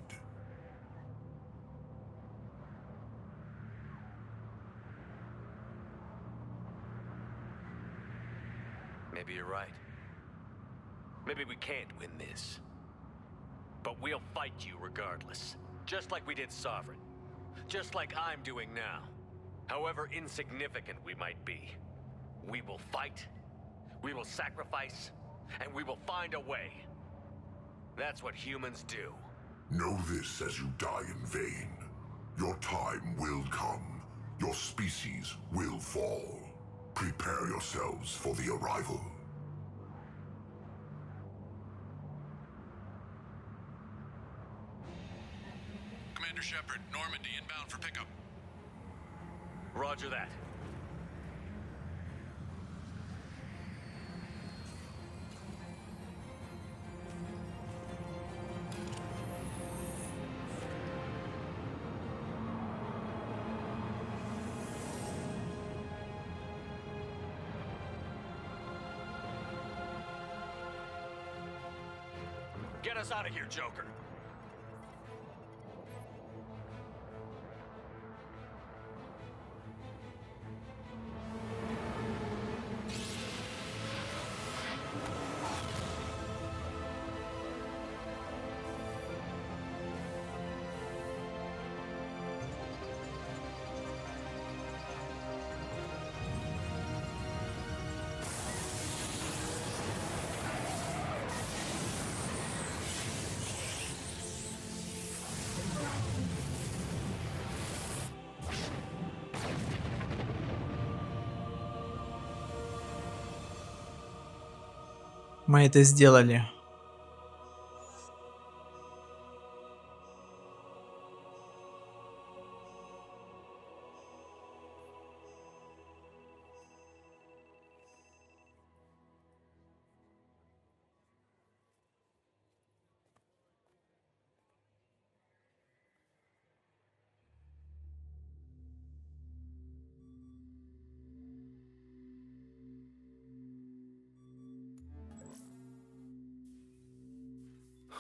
Maybe you're right. Maybe we can't win this. But we'll fight you regardless. Just like we did Sovereign. Just like I'm doing now. However insignificant we might be. We will fight, we will sacrifice, and we will find a way. That's what humans do. Know this as you die in vain. Your time will come. Your species will fall. Prepare yourselves for the arrival. Commander Shepard, Normandy inbound for pickup. Roger that. Get us out of here, Joker. Мы это сделали.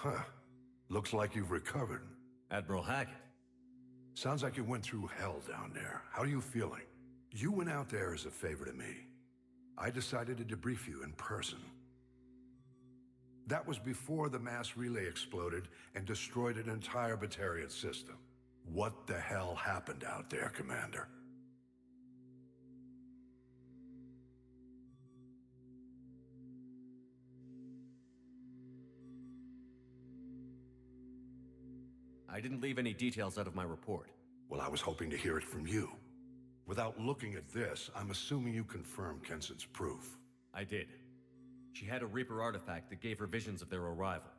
Huh. Looks like you've recovered. Admiral Hackett. Sounds like you went through hell down there. How are you feeling? You went out there as a favor to me. I decided to debrief you in person. That was before the mass relay exploded and destroyed an entire Batarian system. What the hell happened out there, Commander? I didn't leave any details out of my report. Well, I was hoping to hear it from you. Without looking at this, I'm assuming you confirm Kenson's proof. I did. She had a Reaper artifact that gave her visions of their arrival.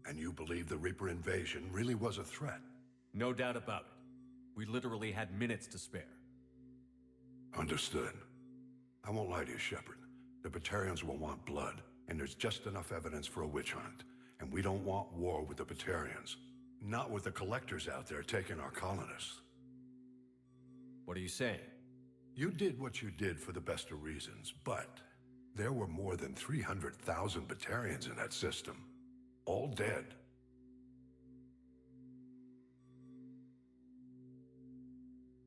And you believe the Reaper invasion really was a threat? No doubt about it. We literally had minutes to spare. Understood. I won't lie to you, Shepard. The Batarians will want blood, and there's just enough evidence for a witch hunt. And we don't want war with the Batarians. Not with the collectors out there taking our colonists. What are you saying? You did what you did for the best of reasons, but there were more than 300,000 Batarians in that system. All dead.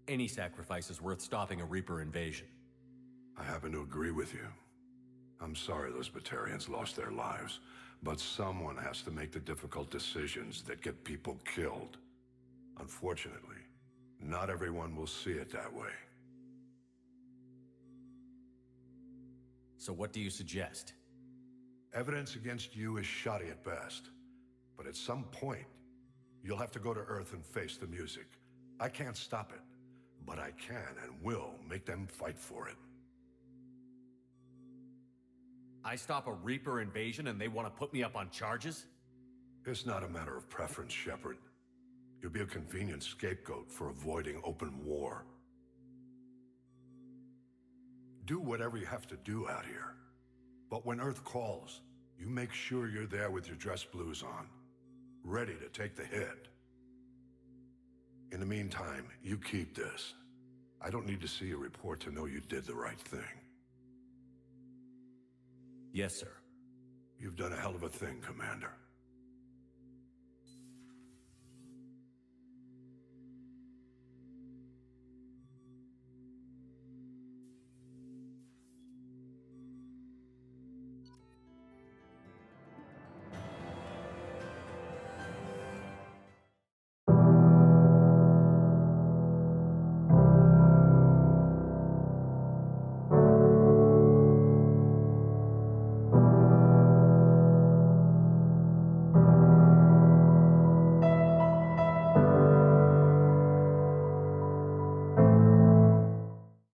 Any sacrifice is worth stopping a Reaper invasion. I happen to agree with you. I'm sorry those Batarians lost their lives, but someone has to make the difficult decisions that get people killed. Unfortunately, not everyone will see it that way. So what do you suggest? Evidence against you is shoddy at best, but at some point, you'll have to go to Earth and face the music. I can't stop it, but I can and will make them fight for it. I stop a Reaper invasion and they want to put me up on charges? It's not a matter of preference, Shepard. You'll be a convenient scapegoat for avoiding open war. do whatever you have to do out here. But when Earth calls, you make sure you're there with your dress blues on, ready to take the hit. In the meantime, you keep this. I don't need to see a report to know you did the right thing. Yes, sir. You've done a hell of a thing, Commander.